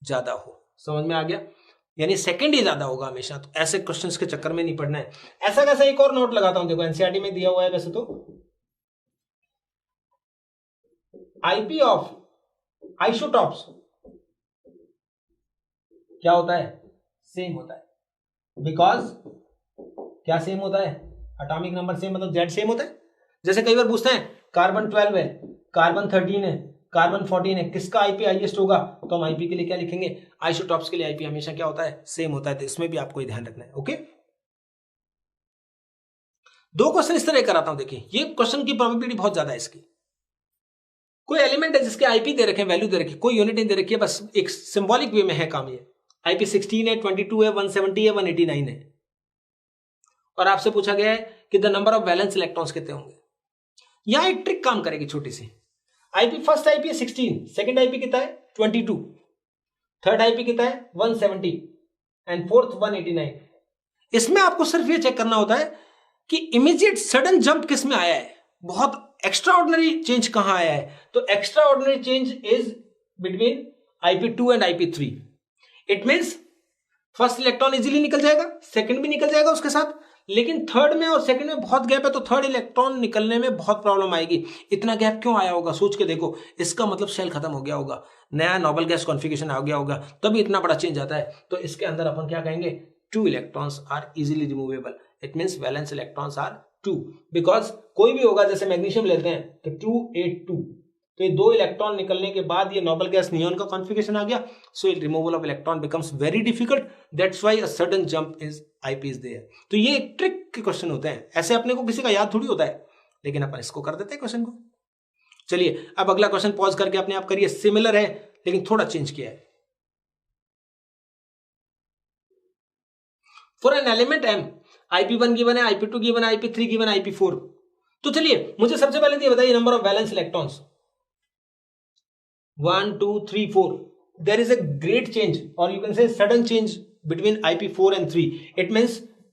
ज्यादा हो। समझ में आ गया? यानी सेकंड ही ज्यादा होगा हमेशा। तो ऐसे क्वेश्चंस के चक्कर में नहीं पड़ना है। ऐसा कैसा एक और नोट लगाता हूं, देखो एनसीईआरटी में दिया हुआ है वैसे तो, आईपी ऑफ आइसोटॉप्स क्या होता है? सेम होता है। बिकॉज क्या सेम होता है? एटॉमिक नंबर सेम, मतलब जेड सेम होता है। जैसे कई बार पूछते हैं कार्बन 12 है, कार्बन 13 है, कार्बन 14 है, किसका आईपी हाईएस्ट होगा? तो हम आईपी के लिए क्या लिखेंगे? आइसोटॉप्स के लिए आईपी हमेशा क्या होता है? सेम होता है। तो इसमें भी आपको ये ध्यान रखना है। ओके, 2 क्वेश्चन इस तरह कराता हूं। देखिए ये क्वेश्चन की प्रोबेबिलिटी बहुत ज्यादा है इसकी। कोई एलिमेंट है जिसके आईपी दे रखे, वैल्यू दे रखी, कोई यूनिट नहीं दे रखी है, बस एक सिंबॉलिक वे में है काम। ये आईपी 16 है, 22 है, 170 है, 189 है। और आपसे पूछा गया है कि the number of valence electrons कितने होंगे। यहां एक ट्रिक काम करेगी छोटी सी। आईपी फर्स्ट आईपी है 16, सेकंड आईपी कितना है 22, थर्ड आईपी कितना है 170 एंड फोर्थ 189। इसमें आपको सिर्फ ये चेक करना होता है कि इमीडिएट सडन जंप किस में आया है, बहुत एक्स्ट्रा ऑर्डिनरी चेंज कहां आया है। तो extra ordinary change is between IP2 and IP3। It means first electron easily निकल जाएगा, सेकंड भी निकल जाएगा उसके साथ, लेकिन थर्ड में और सेकंड में बहुत गैप है, तो थर्ड इलेक्ट्रॉन निकलने में बहुत प्रॉब्लम आएगी। इतना गैप क्यों आया होगा सोच के देखो, इसका मतलब शेल खत्म हो गया होगा, नया नोबल गैस कॉन्फ़िगरेशन आ गया होगा, तभी इतना बड़ा चेंज आता है। तो इसके अंदर अपन क्या कहेंगे, 2 electrons are easily removable. It means valence electrons are 2, because कोई भी होगा, जैसे मैग्नीशियम लेते हैं तो 282, तो ये 2 इलेक्ट्रॉन निकलने के बाद ये नोबल गैस नियॉन का कॉन्फ़िगरेशन आ गया। So removal of electron becomes very difficult, that's why a sudden jump is IP is there. तो ये एक ट्रिक के क्वेश्चन होते हैं, ऐसे अपने को किसी का याद थोड़ी होता है, लेकिन अपन इसको कर देते हैं क्वेश्चन को। चलिए अब अगला क्वेश्चन पॉज करके अपने आप करिए, सिमिलर है लेकिन थोड़ा चेंज किया है। For an element M, IP1 given है, IP2 गिवन है, IP3 गिवन है, IP4। तो चलिए मुझे सबसे पहले ये बताइए number of valence electrons 1 2 3 4। There is a great change और you can say sudden change between IP4 and 3. It means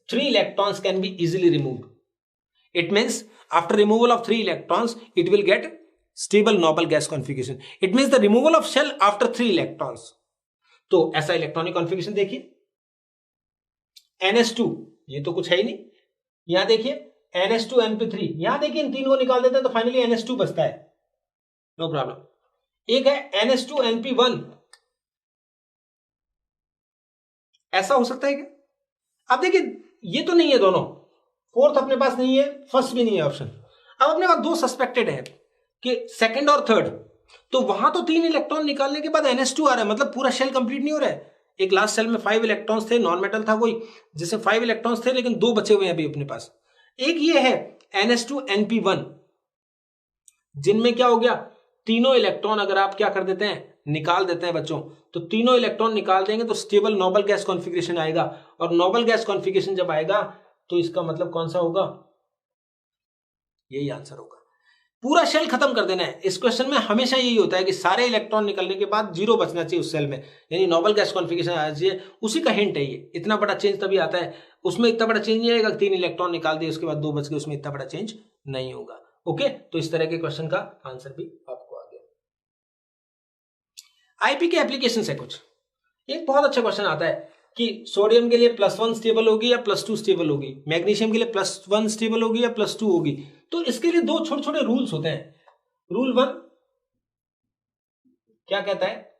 3 electrons can be easily removed. It means after removal of 3 electrons, it will get stable noble gas configuration. It means the removal of shell after 3 electrons. तो ऐसा electronic configuration देखिए, NS2 ये तो कुछ है ही नहीं, यहां देखिए NS2 NP3, यहां देखिए इन तीन को निकाल देते हैं तो फाइनली NS2 बचता है, नो प्रॉब्लम। एक है NS2 NP1, ऐसा हो सकता है क्या? अब देखिए ये तो नहीं है दोनों, फोर्थ अपने पास नहीं है, फर्स्ट भी नहीं है ऑप्शन। अब अपने पास 2 सस्पेक्टेड है कि सेकंड और थर्ड, तो वहां तो 3 इलेक्ट्रॉन निकालने के बाद NS2 आ रहा है, मतलब पूरा शेल कंप्लीट नहीं हो रहा है। एक लास्ट सेल में 5 इलेक्ट्रॉन्स थे, नॉन मेटल था कोई, जिससे 5 इलेक्ट्रॉन्स थे, लेकिन 2 बचे हुए हैं अभी अपने पास। एक ये है NS2 NP1, जिनमें क्या हो गया, तीनों इलेक्ट्रॉन अगर आप क्या कर देते हैं, निकाल देते हैं बच्चों, तो तीनों इलेक्ट्रॉन निकाल देंगे तो स्टेबल नोबल गैस कॉन्फ़िगरेशन आएगा, और नोबल गैस कॉन्फ़िगरेशन जब आएगा तो इसका मतलब कौन सा होगा, यही आंसर होगा। पूरा शेल खत्म कर देना है। इस क्वेश्चन में हमेशा यही होता है कि सारे इलेक्ट्रॉन निकलने के बाद 0 बचना चाहिए उस सेल में, यानी नोबल गैस कॉन्फ़िगरेशन आना चाहिए, उसी का हिंट है ये। इतना बड़ा चेंज तभी आता है, उसमें इतना बड़ा चेंज नहीं आएगा, 3 इलेक्ट्रॉन निकाल दिए उसके बाद 2 बच गए, उसमें इतना बड़ा चेंज नहीं होगा। ओके, तो इस तरह के क्वेश्चन का आंसर भी आपको आ गया। आईपी के एप्लीकेशन है कुछ, एक बहुत अच्छा क्वेश्चन आता है कि सोडियम के लिए +1 स्टेबल होगी या +2 स्टेबल होगी, मैग्नीशियम के लिए +1 स्टेबल होगी या +2 होगी। तो इसके लिए 2 छोटे छोटे रूल्स होते हैं। रूल 1 क्या कहता है,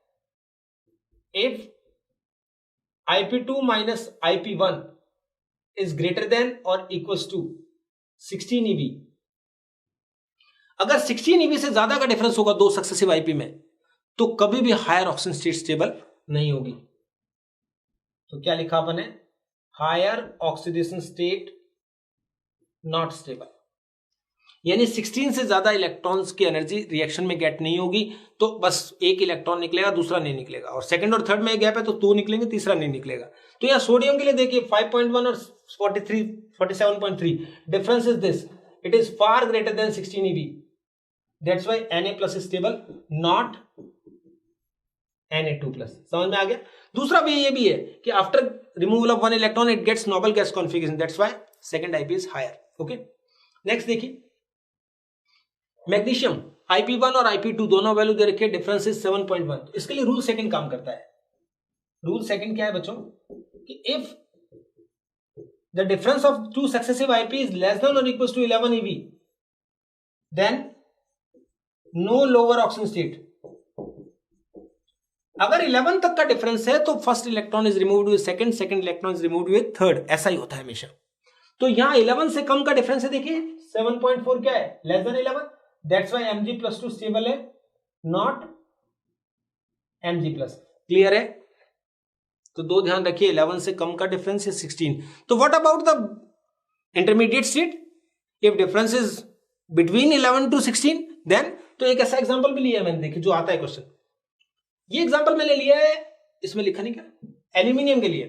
if IP2 minus IP1 is greater than और इक्वल्स टू 16 EV, अगर 16 EV से ज्यादा का डिफरेंस होगा 2 सक्सेसिव IP में, तो कभी भी हायर ऑक्सीजन स्टेट स्टेबल नहीं होगी। तो क्या लिखा अपन है, higher oxidation state not stable, यानी 16 से ज्यादा इलेक्ट्रॉन्स की एनर्जी रिएक्शन में गेट नहीं होगी, तो बस एक इलेक्ट्रॉन निकलेगा, दूसरा नहीं निकलेगा, और सेकंड और थर्ड में गैप है तो 2 निकलेंगे, तीसरा नहीं निकलेगा। तो यहां सोडियम के लिए देखिए 5.1 और 47.3, difference is this, it is far greater than 16 EV, that's why Na+ is stable, not Na2+। समझ में आ गया। दूसरा भी ये भी है कि after removal of 1 electron it gets noble gas configuration, that's why second IP is higher. Okay, next देखिए, मैग्नीशियम IP1 और IP2 दोनों वैल्यू दे रखी है, डिफरेंस इज 7.1। इसके लिए रूल सेकंड काम करता है। रूल सेकंड क्या है बच्चों, कि if the difference of 2 successive IP is less than और equal to 11 EV, then no lower oxygen state. अगर 11 तक का डिफरेंस है तो first electron is removed with second, second electron is removed with third, ऐसा ही होता है हमेशा। तो यहां 11 से कम का डिफरेंस है, देखिए 7.4 क्या है, less than 11, that's why Mg+2 stable है, नॉट Mg+। क्लियर है। तो 2 ध्यान रखिए, 11 से कम का डिफरेंस है 16। तो what about the intermediate state, if difference is between 11 to 16, then, तो एक ऐसा एग्जांपल भी लिया है मैंने, देखिए जो आता है क्वेश्चन, ये एग्जांपल मैंने लिया है, इसमें लिखा नहीं क्या, एल्यूमिनियम के लिए।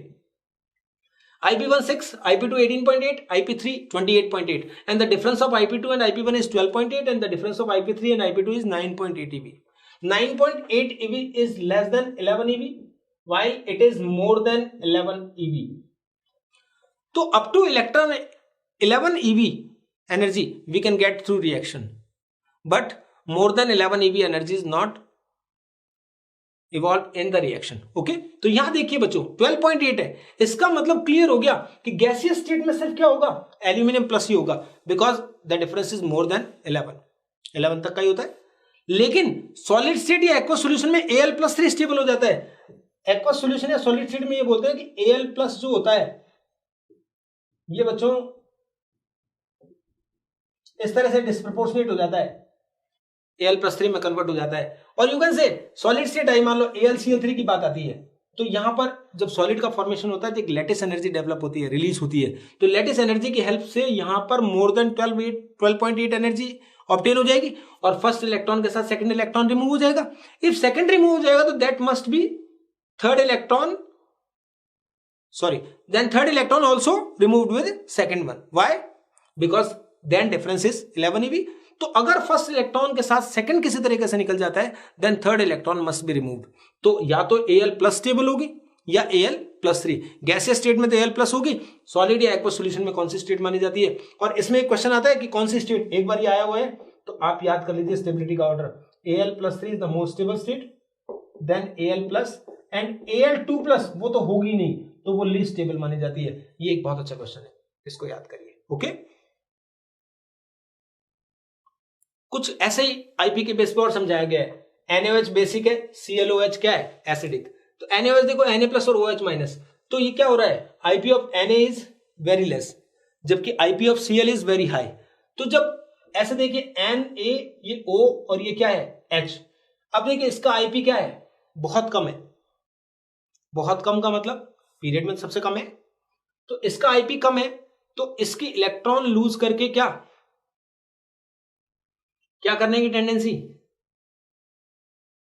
IP1 6, IP2 18.8, IP3 28.8, and the difference of IP2 and IP1 is 12.8, and the difference of IP3 and IP2 is 9.8 eV. 9.8 eV is less than 11 eV, while it is more than 11 eV. So up to electron 11 eV energy we can get through reaction, but more than 11 eV energy is not evolve in the reaction. Okay, तो यहां देखिए बच्चों 12.8 है, इसका मतलब clear हो गया कि गैसियस स्टेट में सिर्फ क्या होगा, एल्यूमिनियम प्लस ही होगा, because the difference is more then 11 तक का ही होता है. लेकिन सॉलिड स्टेट या एक्वा सॉल्यूशन में Al+3 स्टेबल हो जाता है. एक्वा सॉल्यूशन या सॉलिड स्टेट में ये बोलते हैं कि Al+ जो होता है ये बच्चों इस तरह से डिस्प्रपोर्शनेट हो जाता है, Al+3 में कन्वर्ट हो जाता है. और you can say solid state आई मान लो AlCl3 की बात आती है, तो यहां पर जब सॉलिड का फॉर्मेशन होता है तो एक लैटिस एनर्जी डेवलप होती है, रिलीज होती है. तो लैटिस एनर्जी की हेल्प से यहां पर मोर देन 12.8 एनर्जी ऑब्टेन हो जाएगी, और फर्स्ट इलेक्ट्रॉन के साथ सेकंड इलेक्ट्रॉन रिमूव हो जाएगा. इफ सेकंड रिमूव हो जाएगा तो that must be third electron also removed with second one. Why? Because then difference is 11 eV. तो अगर फर्स्ट इलेक्ट्रॉन के साथ सेकंड किसी तरीके से निकल जाता है then third electron must be removed. तो या तो Al+ स्टेबल होगी या Al+3. गैसियस स्टेट में तो Al+ होगी, सॉलिड या एक्वा सॉल्यूशन में कौन सी स्टेट मानी जाती है. और इसमें एक क्वेश्चन आता है कि कौन सी स्टेट, एक बार ये आया हुआ है तो आप याद कर लीजिए स्टेबिलिटी का order. Al+3 is the most stable state, then Al+ and Al2+ वो तो होगी नहीं, तो वो लीस्ट स्टेबल मानी जाती है. ये एक बहुत अच्छा क्वेश्चन है, इसको याद करिए. ओके, कुछ ऐसे ही आईपी के बेस पे और समझाया गया है. NaOH बेसिक है, ClOH क्या है, एसिडिक. तो NaOH देखो Na+ और OH-, तो ये क्या हो रहा है, IP of Na is very less जबकि IP of Cl is very high. तो जब ऐसे देखिए Na ये O और ये क्या है H. अब देखिए इसका IP क्या है, बहुत कम है. बहुत कम का मतलब पीरियड में सबसे कम है, तो इसका IP कम है, तो इसकी इलेक्ट्रॉन लूज करके क्या करने की टेंडेंसी,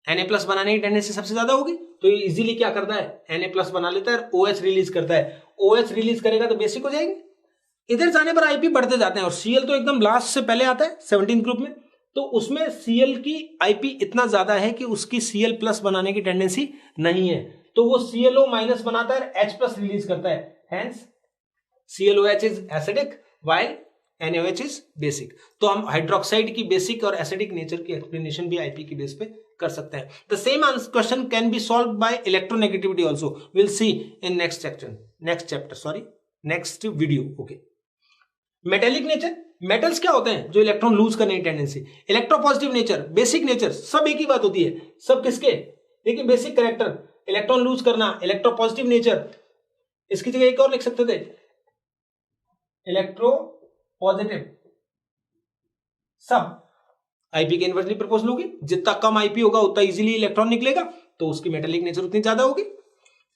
Na+ बनाने की टेंडेंसी सबसे ज्यादा होगी. तो ये इजीली क्या करता है, Na+ बना लेता है, OH रिलीज करता है. OH रिलीज करेगा तो बेसिक हो जाएंगे. इधर जाने पर IP बढ़ते जाते हैं, और Cl तो एकदम लास्ट से पहले आता है 17 ग्रुप में. तो उसमें Cl की IP इतना ज्यादा है कि उसकी Cl+ बनाने की टेंडेंसी नहीं है, तो वो ClO- बनाता है, H+ रिलीज करता है. Hence ClOH is acidic while NaOH is basic. तो हम हाइड्रोक्साइड की बेसिक और एसिडिक नेचर की एक्सप्लेनेशन भी आईपी की बेस पे कर सकते हैं. The same question can be solve by electronegativity also. Will see in next video. Okay, metallic nature, metals क्या होते हैं जो इलेक्ट्रॉन लूज करने की tendency. Electropositive nature, basic nature, सब एक ही बात होती है. सब किसके, देखिए बेसिक कैरेक्टर, इलेक्ट्रॉन लूज करना, इलेक्ट्रोपॉजिटिव नेचर. इसकी जगह एक और लिख सकते थे, इलेक्ट्रो पॉजिटिव. सब आईपी के इनवर्सली प्रोपोर्शनल होगी. जितना कम आईपी होगा उतना इजीली इलेक्ट्रॉन निकलेगा, तो उसकी मेटेलिक नेचर उतनी ज्यादा होगी.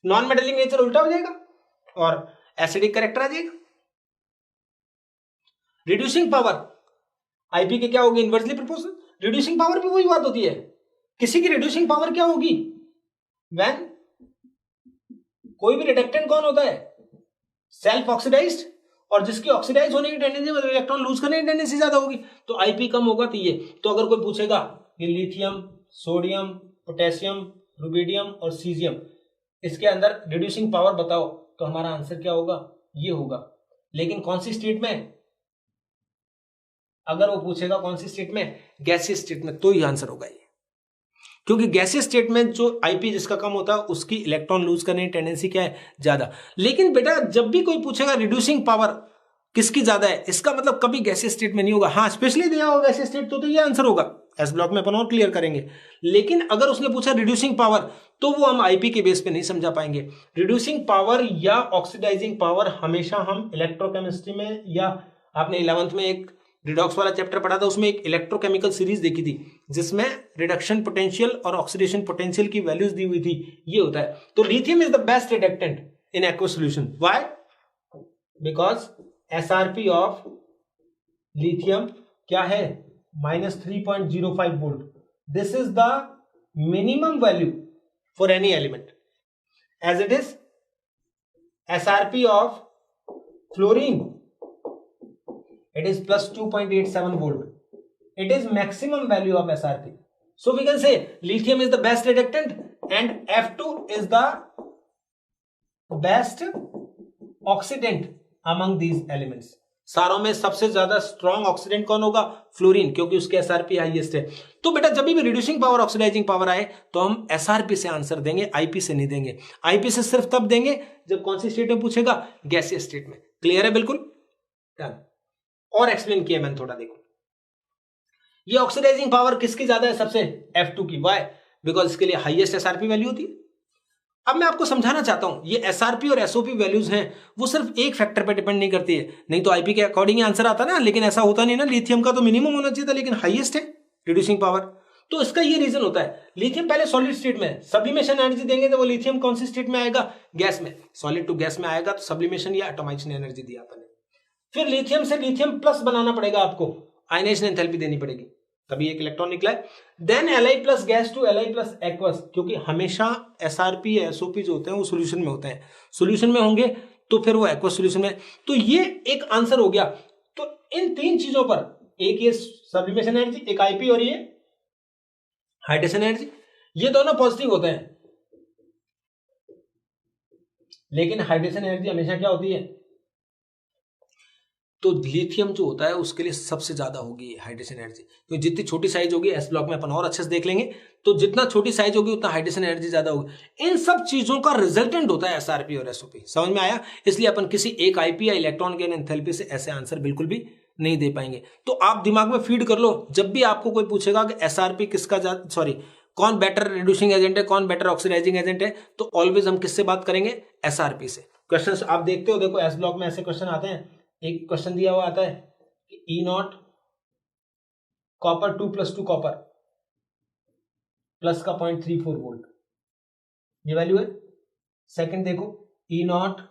नॉन मेटेलिक नेचर उल्टा हो जाएगा और एसिडिक कैरेक्टर आ जाएगा. रिड्यूसिंग पावर आईपी के क्या होगी, इनवर्सली प्रोपोर्शनल. रिड्यूसिंग पावर भी वही बात होती है. किसी की रिड्यूसिंग पावर क्या होगी, व्हेन कोई भी रिडक्टेंट कौन होता है, सेल्फ ऑक्सीडाइज्ड, और जिसकी ऑक्सीडाइज होने की टेंडेंसी मतलब इलेक्ट्रॉन लूज करने की टेंडेंसी ज्यादा होगी, तो आईपी कम होगा. तो ये, तो अगर कोई पूछेगा कि लिथियम, सोडियम, पोटेशियम, रुबिडियम और सीजियम, इसके अंदर रिड्यूसिंग पावर बताओ, तो हमारा आंसर क्या होगा, ये होगा. लेकिन कौन सी स्टेट में, अगर वो पूछेगा कौन सी स्टेट में, गैसियस स्टेट में, तो ये आंसर होगा ये. क्योंकि गैसियस स्टेट में जो आईपी जिसका कम होता है उसकी इलेक्ट्रॉन लूज करने की टेंडेंसी क्या है, ज्यादा. लेकिन बेटा जब भी कोई पूछेगा रिड्यूसिंग पावर किसकी ज्यादा है, इसका मतलब कभी गैसियस स्टेट में नहीं होगा. हाँ, स्पेशली दिया होगा गैसियस स्टेट तो ये आंसर होगा. एस ब्लॉक में अपन और क्लियर करेंगे. लेकिन अगर उसने पूछा रिड्यूसिंग पावर, तो वो हम आईपी के बेस पे नहीं समझा पाएंगे. रिड्यूसिंग पावर या ऑक्सीडाइजिंग पावर हमेशा हम इलेक्ट्रोकेमिस्ट्री में, या आपने 11th में एक रिडॉक्स वाला चैप्टर पढ़ा था, उसमें एक इलेक्ट्रोकेमिकल सीरीज देखी थी जिसमें रिडक्शन पोटेंशियल और ऑक्सीडेशन पोटेंशियल की वैल्यूज दी हुई थी. ये होता है. तो lithium is the best reductant in aqua solution. Why? Because SRP of lithium क्या है, -3.05 volt. This is the minimum value for any element, as it is SRP of fluorine it is plus 2.87 volt. It is maximum value of SRP. So we can say lithium is the best reductant and F2 is the best oxidant among these elements. सारों में सबसे ज्यादा strong oxidant कौन होगा? Fluorine, क्योंकि उसके SRP highest है। तो बेटा जब भी रिड्यूसिंग पावर ऑक्सीडाइजिंग पावर आए तो हम एसआरपी से आंसर देंगे, आईपी से नहीं देंगे। आईपी से सिर्फ तब देंगे जब कौन सी स्टेट में पूछेगा? गैसीय स्टेट में। क्लियर है? बिल्कुल डन। और एक्सप्लेन किया मैंने थोड़ा, देखो ये ऑक्सीडाइजिंग पावर किसकी ज्यादा है? सबसे F2 की। वाई? बिकॉज इसके लिए हाईएस्ट एसआरपी वैल्यू होती है। अब मैं आपको समझाना चाहता हूं, ये एसआरपी और एसओपी वैल्यूज हैं वो सिर्फ एक फैक्टर पे डिपेंड नहीं करती है, नहीं तो आईपी के अकॉर्डिंग आंसर आता ना, लेकिन ऐसा होता नहीं ना। लिथियम का तो मिनिमम होना चाहिए था, लेकिन हाईएस्ट है रिड्यूसिंग पावर। तो इसका ये रीजन होता है, लिथियम पहले सॉलिड स्टेट में, सब्लिमेशन एनर्जी देंगे तो वो लिथियम कौन सी स्टेट में आएगा? गैस में। सॉलिड टू गैस में आएगा तो सब्लिमेशन या एटमाइजेशन एनर्जी दिया अपन ने। फिर लिथियम से लिथियम प्लस बनाना पड़ेगा आपको, आयनाइजेशन एंथैल्पी देनी पड़ेगी, तभी एक इलेक्ट्रॉन निकला है। Then Li plus gas to Li plus aqueous, क्योंकि हमेशा एसआरपी या एसओपी जो होते हैं वो सॉल्यूशन में होते हैं, सॉल्यूशन में होंगे तो फिर वो एक्वस सॉल्यूशन में। तो ये एक आंसर हो गया। तो इन तीन चीजों पर, एक ये सब्लिमेशन एनर्जी, एक आईपी और ये हाइड्रेशन एनर्जी, ये दोनों पॉजिटिव होते हैं, लेकिन हाइड्रेशन एनर्जी हमेशा क्या होती है? तो लिथियम जो होता है उसके लिए सबसे ज्यादा होगी हाइड्रेशन एनर्जी, तो जितनी छोटी साइज होगी, एस ब्लॉक में अपन और अच्छे से देख लेंगे, तो जितना छोटी साइज होगी उतना हाइड्रेशन एनर्जी ज्यादा होगी। इन सब चीजों का रिजल्टेंट होता है एसआरपी और एसओपी। समझ में आया? इसलिए अपन किसी एक आईपी या इलेक्ट्रॉन गेन एंथैल्पी से ऐसे आंसर बिल्कुल भी नहीं दे पाएंगे। तो आप दिमाग में फीड कर लो, जब भी आपको कोई पूछेगा कि एसआरपी किसका कौन बेटर रिड्यूसिंग एजेंट है, कौन बेटर ऑक्सीडाइजिंग एजेंट है, तो ऑलवेज हम किससे बात करेंगे? एसआरपी से। क्वेश्चन आप देखते हो, देखो एस ब्लॉक में ऐसे क्वेश्चन आते हैं। एक क्वेश्चन दिया हुआ आता है कि ई नॉट कॉपर 2+2 कॉपर प्लस का 0.34 वोल्ट, ये वैल्यू है। सेकंड देखो, ई नॉट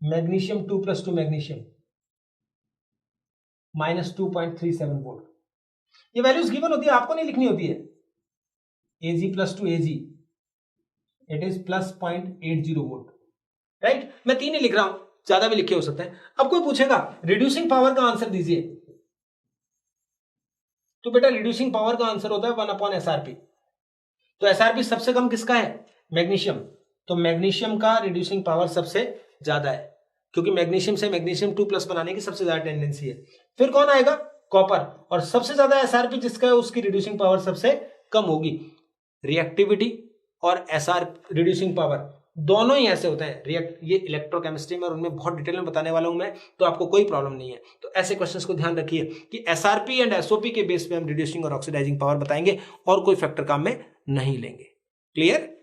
मैग्नीशियम 2+2 मैग्नीशियम -2.37 वोल्ट, ये वैल्यूज गिवन होती है, आपको नहीं लिखनी होती है। Ag+2 Ag it is +0.80 volt, right? मैं 3 ही लिख रहा हूं, ज्यादा भी लिखे हो सकते हैं। अब कोई पूछेगा रिड्यूसिंग पावर का आंसर दीजिए, तो बेटा रिड्यूसिंग पावर का आंसर होता है 1/SRP। तो एसआरपी सबसे कम किसका है? मैग्नीशियम। तो मैग्नीशियम का रिड्यूसिंग पावर सबसे ज्यादा है, क्योंकि मैग्नीशियम से मैग्नीशियम 2+ बनाने की सबसे ज्यादा टेंडेंसी है। फिर कौन आएगा? कॉपर। और सबसे ज्यादा एसआरपी जिसका है उसकी रिड्यूसिंग पावर सबसे कम होगी। रिएक्टिविटी और एसआर रिड्यूसिंग पावर दोनों ही ऐसे होते हैं। ये इलेक्ट्रोकेमिस्ट्री में और उनमें बहुत डिटेल में बताने वाला हूं मैं, तो आपको कोई प्रॉब्लम नहीं है। तो ऐसे क्वेश्चंस को ध्यान रखिए कि एसआरपी एंड एसओपी के बेस पे हम रिड्यूसिंग और ऑक्सीडाइजिंग पावर बताएंगे और कोई फैक्टर काम में नहीं लेंगे। क्लियर?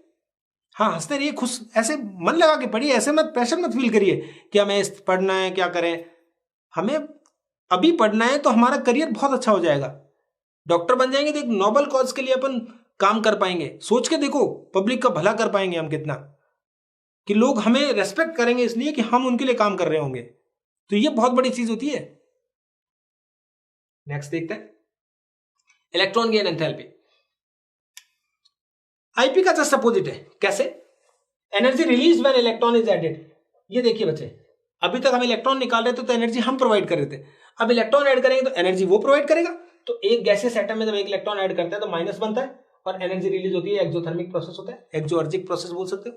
हाँ, हंसते रहिए, खुश, ऐसे मन लगा के पढ़िए, ऐसे मत प्रेशर मत फील करिए कि हमें पढ़ना है, क्या करें। हमें अभी पढ़ना है तो हमारा करियर बहुत अच्छा हो जाएगा, डॉक्टर बन जाएंगे तो एक नोबल कॉज के लिए अपन काम कर पाएंगे। सोच के देखो, पब्लिक का भला कर पाएंगे हम कितना, कि लोग हमें रेस्पेक्ट करेंगे इसलिए कि हम उनके लिए काम कर रहे होंगे। तो ये बहुत बड़ी चीज होती है। नेक्स्ट देखते हैं, इलेक्ट्रॉन गेन एंथैल्पी। आईपी का जस्ट अपोजिट है। कैसे? Energy release when electron is added. ये देखिए बच्चे, अभी तक हम इलेक्ट्रॉन निकाल रहे थे तो एनर्जी हम प्रोवाइड कर रहे थे, अब इलेक्ट्रॉन ऐड करेंगे तो एनर्जी वो प्रोवाइड करेगा। तो एक गैसियस एटम में जब एक इलेक्ट्रॉन ऐड करता है तो माइनस बनता है और एनर्जी रिलीज होती है। एक्सोथर्मिक प्रोसेस होता है, एक्सोअर्जिक प्रोसेस बोल सकते हो।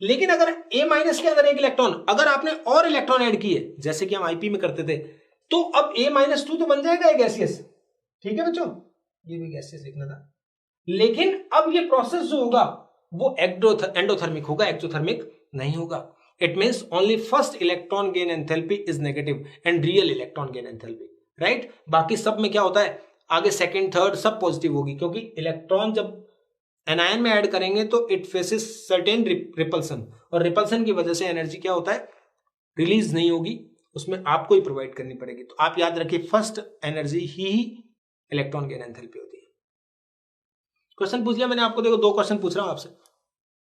लेकिन अगर A- के अंदर एक इलेक्ट्रॉन, अगर आपने और इलेक्ट्रॉन ऐड किए जैसे कि हम आईपी में करते थे, तो अब A-2 तो बन जाएगा गैसियस। ठीक है बच्चों, ये भी गैसियस लिखना था। लेकिन अब ये प्रोसेस जो होगा वो एंडोथर्मिक होगा, एक्सोथर्मिक नहीं होगा। It means only first electron gain enthalpy is negative and real electron gain enthalpy, right? बाकी सब में क्या होता है, आगे सेकंड थर्ड सब पॉजिटिव होगी, क्योंकि इलेक्ट्रॉन जब एनायन में ऐड करेंगे तो इट फेसेस सर्टेन रिपल्सन, और रिपल्सन की वजह से एनर्जी क्या होता है, रिलीज नहीं होगी, उसमें आपको ही प्रोवाइड करनी पड़ेगी। तो आप याद रखिए, फर्स्ट एनर्जी ही इलेक्ट्रॉन गेन एंथैल्पी होती है। क्वेश्चन पूछ लिया मैंने आपको, देखो 2 क्वेश्चन पूछ रहा हूं आपसे।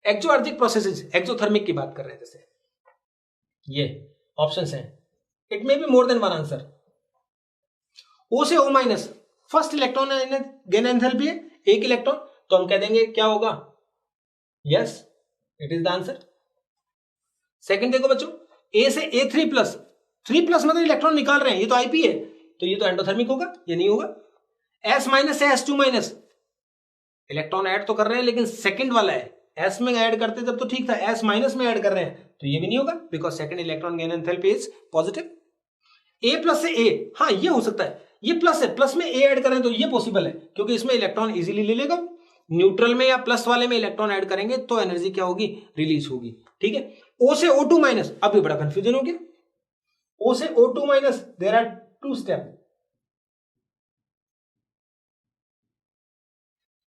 एक्सोअर्जिक प्रोसेसेस, एक्सोथर्मिक की बात कर रहे हैं, जैसे ये ऑप्शंस हैं, it may be more than one answer. O से O-, first electron gain enthalpy है, एक इलेक्ट्रॉन, तो हम कह देंगे क्या होगा, yes, it is the answer. Second देखो बच्चों, A से A3+, 3 प्लस मतलब इलेक्ट्रॉन निकाल रहे हैं, ये तो आईपी है, तो ये तो एंडोथर्मिक होगा, ये नहीं होगा। S माइनस है S2 माइनस, इलेक्ट्रॉन ऐड तो कर रहे हैं लेकिन सेकंड वाला है, S में ऐड करते जब तो ठीक था, S माइनस में ऐड कर रहे हैं तो ये भी नहीं होगा, because second electron gain enthalpy is positive. A plus से A, हाँ ये हो सकता है, ये प्लस है, प्लस में A ऐड करें तो ये पॉसिबल है, क्योंकि इसमें इलेक्ट्रॉन इजीली ले लेगा। न्यूट्रल में या प्लस वाले में इलेक्ट्रॉन ऐड करेंगे तो एनर्जी क्या होगी, रिलीज होगी, ठीक है। O से O2 माइनस, अब भी बड़ा कंफ्यूजन हो गया। O से O2 minus, there are 2 step,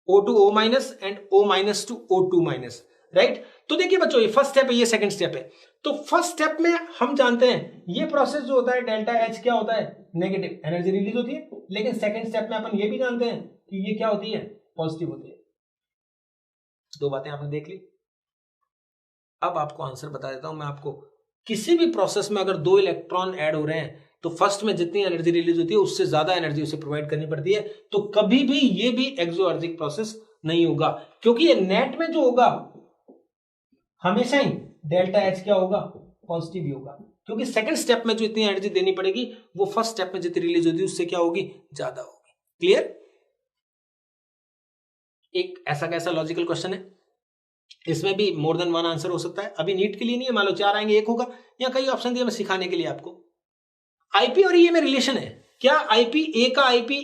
O to O minus and O minus to O2 minus, right. तो देखिए बच्चों, ये फर्स्ट स्टेप है, ये सेकंड स्टेप है। तो फर्स्ट स्टेप में हम जानते हैं ये प्रोसेस जो होता है डेल्टा H क्या होता है, नेगेटिव, एनर्जी रिलीज होती है। लेकिन सेकंड स्टेप में अपन ये भी जानते हैं कि ये क्या होती है, पॉजिटिव होती है। दो बातें आपने देख ली। अब आपको आंसर बता देता हूं मैं आपको, किसी भी प्रोसेस में अगर 2 इलेक्ट्रॉन ऐड हो रहे हैं तो फर्स्ट में जितनी एनर्जी रिलीज होती है उससे ज्यादा एनर्जी उसे प्रोवाइड करनी पड़ती है, तो कभी भी ये भी एक्सोएनर्जिक प्रोसेस नहीं होगा, क्योंकि ये नेट में जो होगा हमेशा ही डेल्टा H क्या होगा, पॉजिटिव ही होगा, क्योंकि सेकंड स्टेप में जो इतनी एनर्जी देनी पड़ेगी वो फर्स्ट स्टेप में जितनी रिलीज होती है उससे क्या होगी, ज्यादा होगी। क्लियर। एक ऐसा कैसा लॉजिकल क्वेश्चन है, इसमें भी मोर देन वन आंसर हो सकता है। अभी नीट के लिए नहीं है, मान लो 4 आएंगे, 1 होगा, या कई ऑप्शन दिए मैं सिखाने के लिए आपको। आईपी और ये में रिलेशन है क्या, आईपी ए का आईपी,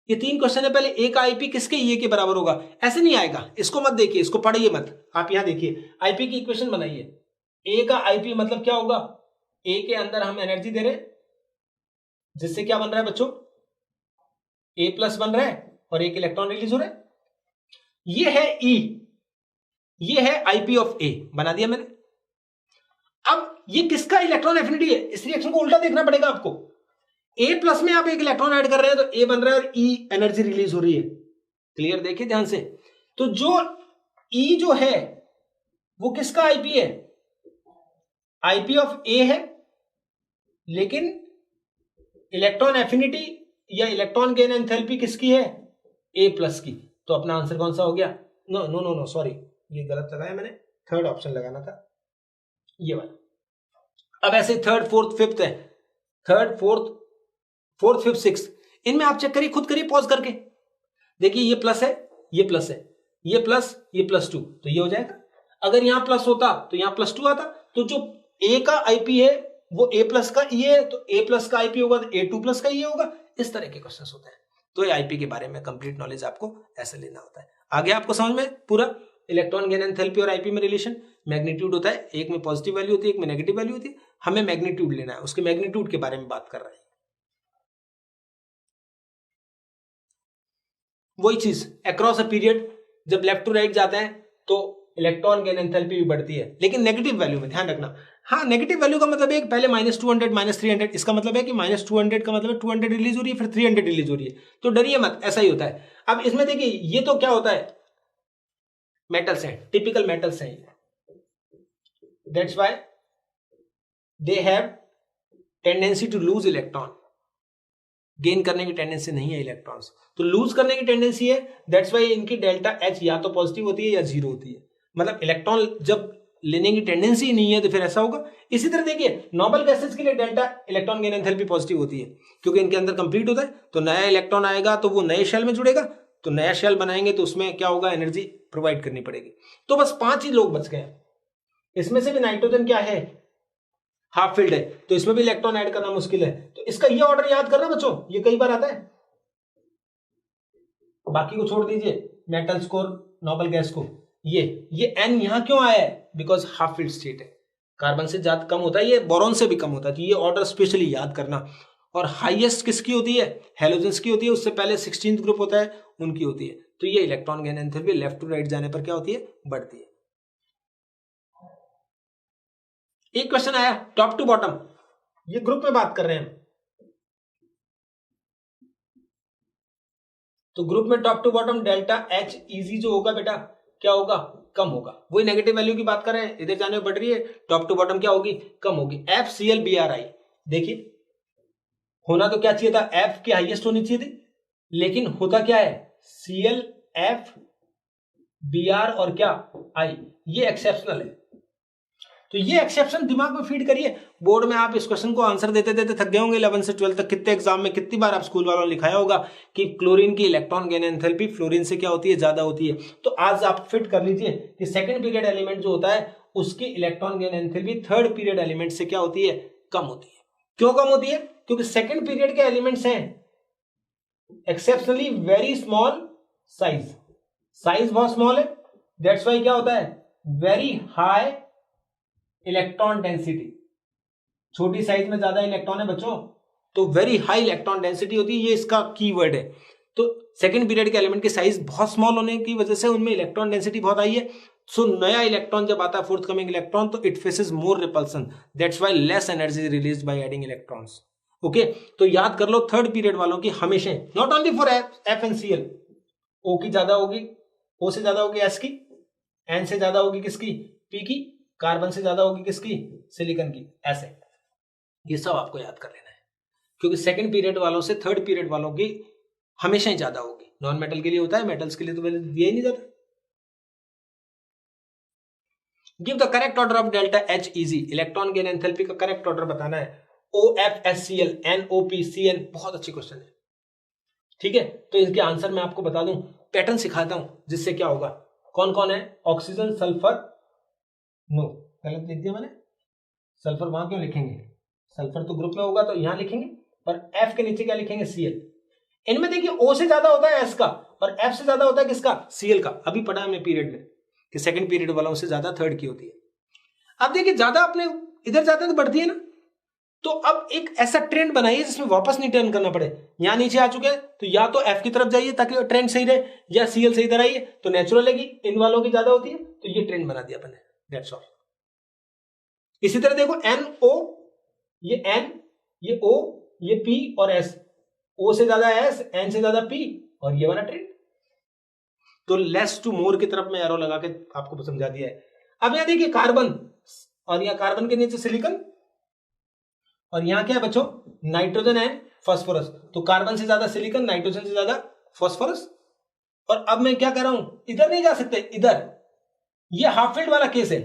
ये 3 क्वेश्चन है, पहले ए का आईपी किसके ये के बराबर होगा, ऐसे नहीं आएगा, इसको मत देखिए, इसको पढ़िए मत, आप यहां देखिए आईपी की इक्वेशन बनाइए। ए का आईपी मतलब क्या होगा, ए के अंदर हम एनर्जी दे रहे हैं जिससे क्या बन रहा है बच्चों, ए प्लस बन रहा है और एक इलेक्ट्रॉन रिलीज हो रहा है, ये है ई, ये है आईपी ऑफ ए, बना दिया मैंने। अब ये किसका इलेक्ट्रॉन एफिनिटी है, इस रिएक्शन को उल्टा देखना पड़ेगा आपको। ए प्लस में आप एक इलेक्ट्रॉन ऐड कर रहे हैं तो ए बन रहा है और ई एनर्जी रिलीज हो रही है। क्लियर, देखिए ध्यान से। तो जो ई जो है वो किसका आईपी है, आईपी ऑफ ए है, लेकिन इलेक्ट्रॉन एफिनिटी या इलेक्ट्रॉन गेन एंथैल्पी किसकी है, ए प्लस की। तो अपना आंसर कौन सा हो गया, no no no no sorry, ये गलत लगाया मैंने, थर्ड ऑप्शन लगाना था, ये वाला। अब ऐसे थर्ड फोर्थ फिफ्थ है, थर्ड फोर्थ फिफ्थ सिक्स, इनमें आप चेक करिए, खुद करिए पॉज करके, देखिए ये प्लस है, ये प्लस है, ये प्लस 2, तो ये हो जाएगा। अगर यहां प्लस होता तो यहां प्लस 2 आता, तो जो ए का आईपी है वो ए प्लस का ई है, तो ए प्लस का आईपी होगा तो ए 2 प्लस का ई होगा। इस तरह के क्वेश्चंस होते हैं। तो ये आईपी के बारे में कंप्लीट नॉलेज आपको ऐसे लेना होता है। आगे आपको समझ में पूरा इलेक्ट्रॉन गेन एंथैल्पी और आईपी में रिलेशन, मैग्नीट्यूड होता है, एक में पॉजिटिव वैल्यू होती है, एक में नेगेटिव वैल्यू होती है, हमें मैग्नीट्यूड लेना है, उसके मैग्नीट्यूड के बारे में बात कर रहे हैं। वही चीज अक्रॉस अ पीरियड जब लेफ्ट टू राइट जाते हैं तो इलेक्ट्रॉन गेन एंथैल्पी भी बढ़ती है, लेकिन नेगेटिव वैल्यू में ध्यान रखना। हाँ, नेगेटिव वैल्यू का मतलब है कि पहले -200 -300, इसका मतलब है कि -200 का मतलब 200 रिलीज हो रही है, फिर 300 रिलीज हो रही है, तो डरिए मत, ऐसा ही होता है। अब इसमें देखिए ये तो क्या होता है, मेटल्स हैं, टिपिकल मेटल्स हैं, that's why they have tendency to lose electron, gain करने की टेंडेंसी नहीं है इलेक्ट्रॉन्स, तो लूज करने की टेंडेंसी है, दैट्स व्हाई इनकी डेल्टा एच या तो पॉजिटिव होती है या जीरो होती है, मतलब इलेक्ट्रॉन जब लेने की टेंडेंसी नहीं है तो फिर ऐसा होगा। इसी तरह देखिए नोबल गैसेस के लिए delta electron gain enthalpy positive होती है, क्योंकि इनके अंदर कंप्लीट होता है, तो नया इलेक्ट्रॉन आएगा तो वो नए शेल में जुड़ेगा, तो नया शेल बनाएंगे तो उसमें क्या होगा, एनर्जी प्रोवाइड करनी पड़ेगी। तो बस 5 ही लोग बच गए, इसमें से भी नाइट्रोजन क्या है, हाफ फील्ड है, तो इसमें भी इलेक्ट्रॉन ऐड करना मुश्किल है, तो इसका ये ऑर्डर याद करना बच्चों, ये कई बार आता है। बाकी को छोड़ दीजिए, मेटल्स को, नोबल गैस को, ये एन यहां क्यों आया है, बिकॉज हाफ फील्ड स्टेट है, कार्बन से ज्यादा कम होता है, ये बोरॉन से भी कम होता है, तो ये ऑर्डर स्पेशली याद करना। और हाईएस्ट किसकी होती है, हैलोजेंस की होती है, उससे पहले 16th ग्रुप होता है, उनकी होती है। तो ये electron gain enthalpy left to right जाने पर क्या होती है, बढ़ती है। एक क्वेश्चन आया टॉप टू बॉटम, ये ग्रुप में बात कर रहे हैं, तो ग्रुप में top to bottom delta H E G जो होगा बेटा क्या होगा, कम होगा। वही नेगेटिव वैल्यू की बात कर रहे हैं, इधर जाने में बढ़ रही है, टॉप टू बॉटम क्या होगी, कम होगी। FClBrI, देखिए होना तो क्या चाहिए था, F की हाईएस्ट होनी चाहिए थी, लेकिन होता क्या है, Cl F Br और क्या I, ये एक्सेप्शनल है। तो ये एक्सेप्शन दिमाग में फीड करिए। बोर्ड में आप इस क्वेश्चन को आंसर देते देते थक गए होंगे 11 से 12 तक। कितने एग्जाम में कितनी बार आप स्कूल वालों ने लिखाया होगा कि क्लोरीन की इलेक्ट्रॉन गेन एंथैल्पी फ्लोरीन से क्या होती है, ज्यादा होती है। तो आज आप फिट कर लीजिए कि सेकंड पीरियड एलिमेंट जो होता है उसकी electron gain enthalpy third period element से क्या होती है, कम होती है। क्यों कम होती है? क्योंकि सेकंड पीरियड के एलिमेंट्स हैं exceptionally very small size, size बहुत स्मॉल है, दैट्स वाई क्या होता है, वेरी हाई इलेक्ट्रॉन डेंसिटी। छोटी साइज में ज्यादा इलेक्ट्रॉन है बच्चों, तो वेरी हाई इलेक्ट्रॉन डेंसिटी होती है, ये इसका कीवर्ड है। तो सेकंड पीरियड के एलिमेंट की साइज बहुत स्मॉल होने की वजह से उनमें इलेक्ट्रॉन डेंसिटी बहुत हाई है। सो नया इलेक्ट्रॉन जब आता है, फोर्थ कमिंग इलेक्ट्रॉन, तो it faces more repulsion, that's why less energy release by adding electrons. Okay, तो याद कर लो थर्ड पीरियड वालों की हमेशा, not only for F and C L, O की ज्यादा होगी, ओ से ज्यादा होगी एस की, एन से ज्यादा होगी किसकी, पी की, कार्बन से ज्यादा होगी किसकी, सिलिकॉन की, ऐसे। ये सब आपको याद कर लेना है, क्योंकि सेकंड पीरियड वालों से थर्ड पीरियड वालों की हमेशा ही ज्यादा होगी। नॉन मेटल के लिए होता है, मेटल्स के लिए तो पहले दिया ही नहीं जाता। Give the correct order of delta H easy, electron gain enthalpy का करेक्ट ऑर्डर बताना है। OFSCl, NOPCN, बहुत अच्छी क्वेश्चन है, ठीक है। तो इसके आंसर मैं आपको बता दूं, पैटर्न सिखाता हूं, जिससे क्या होगा, कौन कौन है, ऑक्सीजन, सल्फर, नो गलत लिख दिया मैंने, सल्फर वहां क्यों लिखेंगे, सल्फर तो ग्रुप में होगा तो यहां लिखेंगे, पर F के नीचे क्या लिखेंगे, Cl। इनमें देखिए O से ज्यादा होता है S का, और F से ज्यादा होता है किसका, Cl का। अभी पढ़ा हमने पीरियड में कि सेकंड पीरियड वालों से ज्यादा थर्ड की होती है। अब देखिए ज्यादा अपने इधर जाते हैं तो बढ़ती है ना, तो अब एक ऐसा ट्रेंड बनाइए जिसमें वापस नहीं टर्न करना पड़े। यहां नीचे आ चुके हैं तो या तो F की तरफ जाइए ताकि ट्रेंड सही रहे, या Cl से इधर आइए तो नेचुरल है कि इन वालों की ज्यादा होती है, तो ये ट्रेंड बना दिया अपने, दैट्स ऑल। इसी तरह देखो NO, ये N, ये O, ये P और S, O से ज्यादा S, N से ज्यादा P, और ये वाला ट्रेंड। तो लेस टू मोर की तरफ में एरो लगा के आपको समझा दिया है। अब यहां देखिए कार्बन, और यहां कार्बन के नीचे सिलिकॉन, और यहां क्या है बच्चों, नाइट्रोजन एंड फास्फोरस। तो कार्बन से ज्यादा सिलिकॉन, नाइट्रोजन से ज्यादा फास्फोरस। और अब मैं क्या कर रहा हूं, इधर नहीं जा सकते, इधर, ये हाफ फील्ड वाला केस है,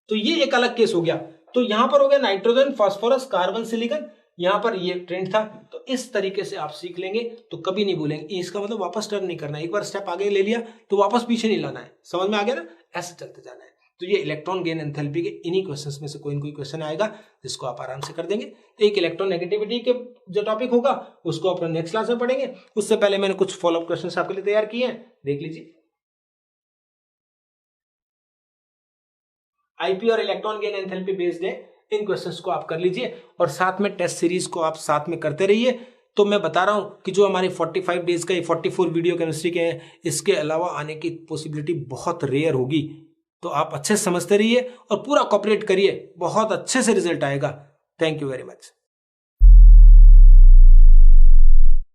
तो ये एक अलग केस हो गया। तो यहां पर हो गया नाइट्रोजन, फास्फोरस, कार्बन, सिलिकॉन, यहां पर ये ट्रेंड था। तो इस तरीके से आप सीख लेंगे तो कभी नहीं भूलेंगे। इसका मतलब वापस टर्न नहीं करना है, एक बार स्टेप आगे ले लिया तो वापस पीछे नहीं लाना है, समझ में आ गया ना, ऐसे चलते जाना है। तो ये इलेक्ट्रॉन गेन एंथैल्पी के इन्हीं क्वेश्चंस में से कोई ना कोई क्वेश्चन आएगा जिसको आप आराम से कर देंगे। तो एक इलेक्ट्रॉन नेगेटिविटी के जो टॉपिक होगा उसको अपने नेक्स्ट क्लास में पढ़ेंगे। उससे पहले मैंने कुछ फॉलोअप क्वेश्चंस आपके लिए तैयार किए हैं, देख लीजिए। आईपी और इलेक्ट्रॉन गेन एंथैल्पी बेस्ड है, इन क्वेश्चंस को आप कर लीजिए और साथ में टेस्ट सीरीज को आप साथ में करते रहिए। तो मैं बता रहा हूं कि जो हमारे 45 डेज का 44 वीडियो केमिस्ट्री के हैं, इसके अलावा आने की पॉसिबिलिटी बहुत रेयर होगी। तो आप अच्छे से समझते रहिए और पूरा कोऑपरेट करिए, बहुत अच्छे से रिजल्ट आएगा। Thank you very much.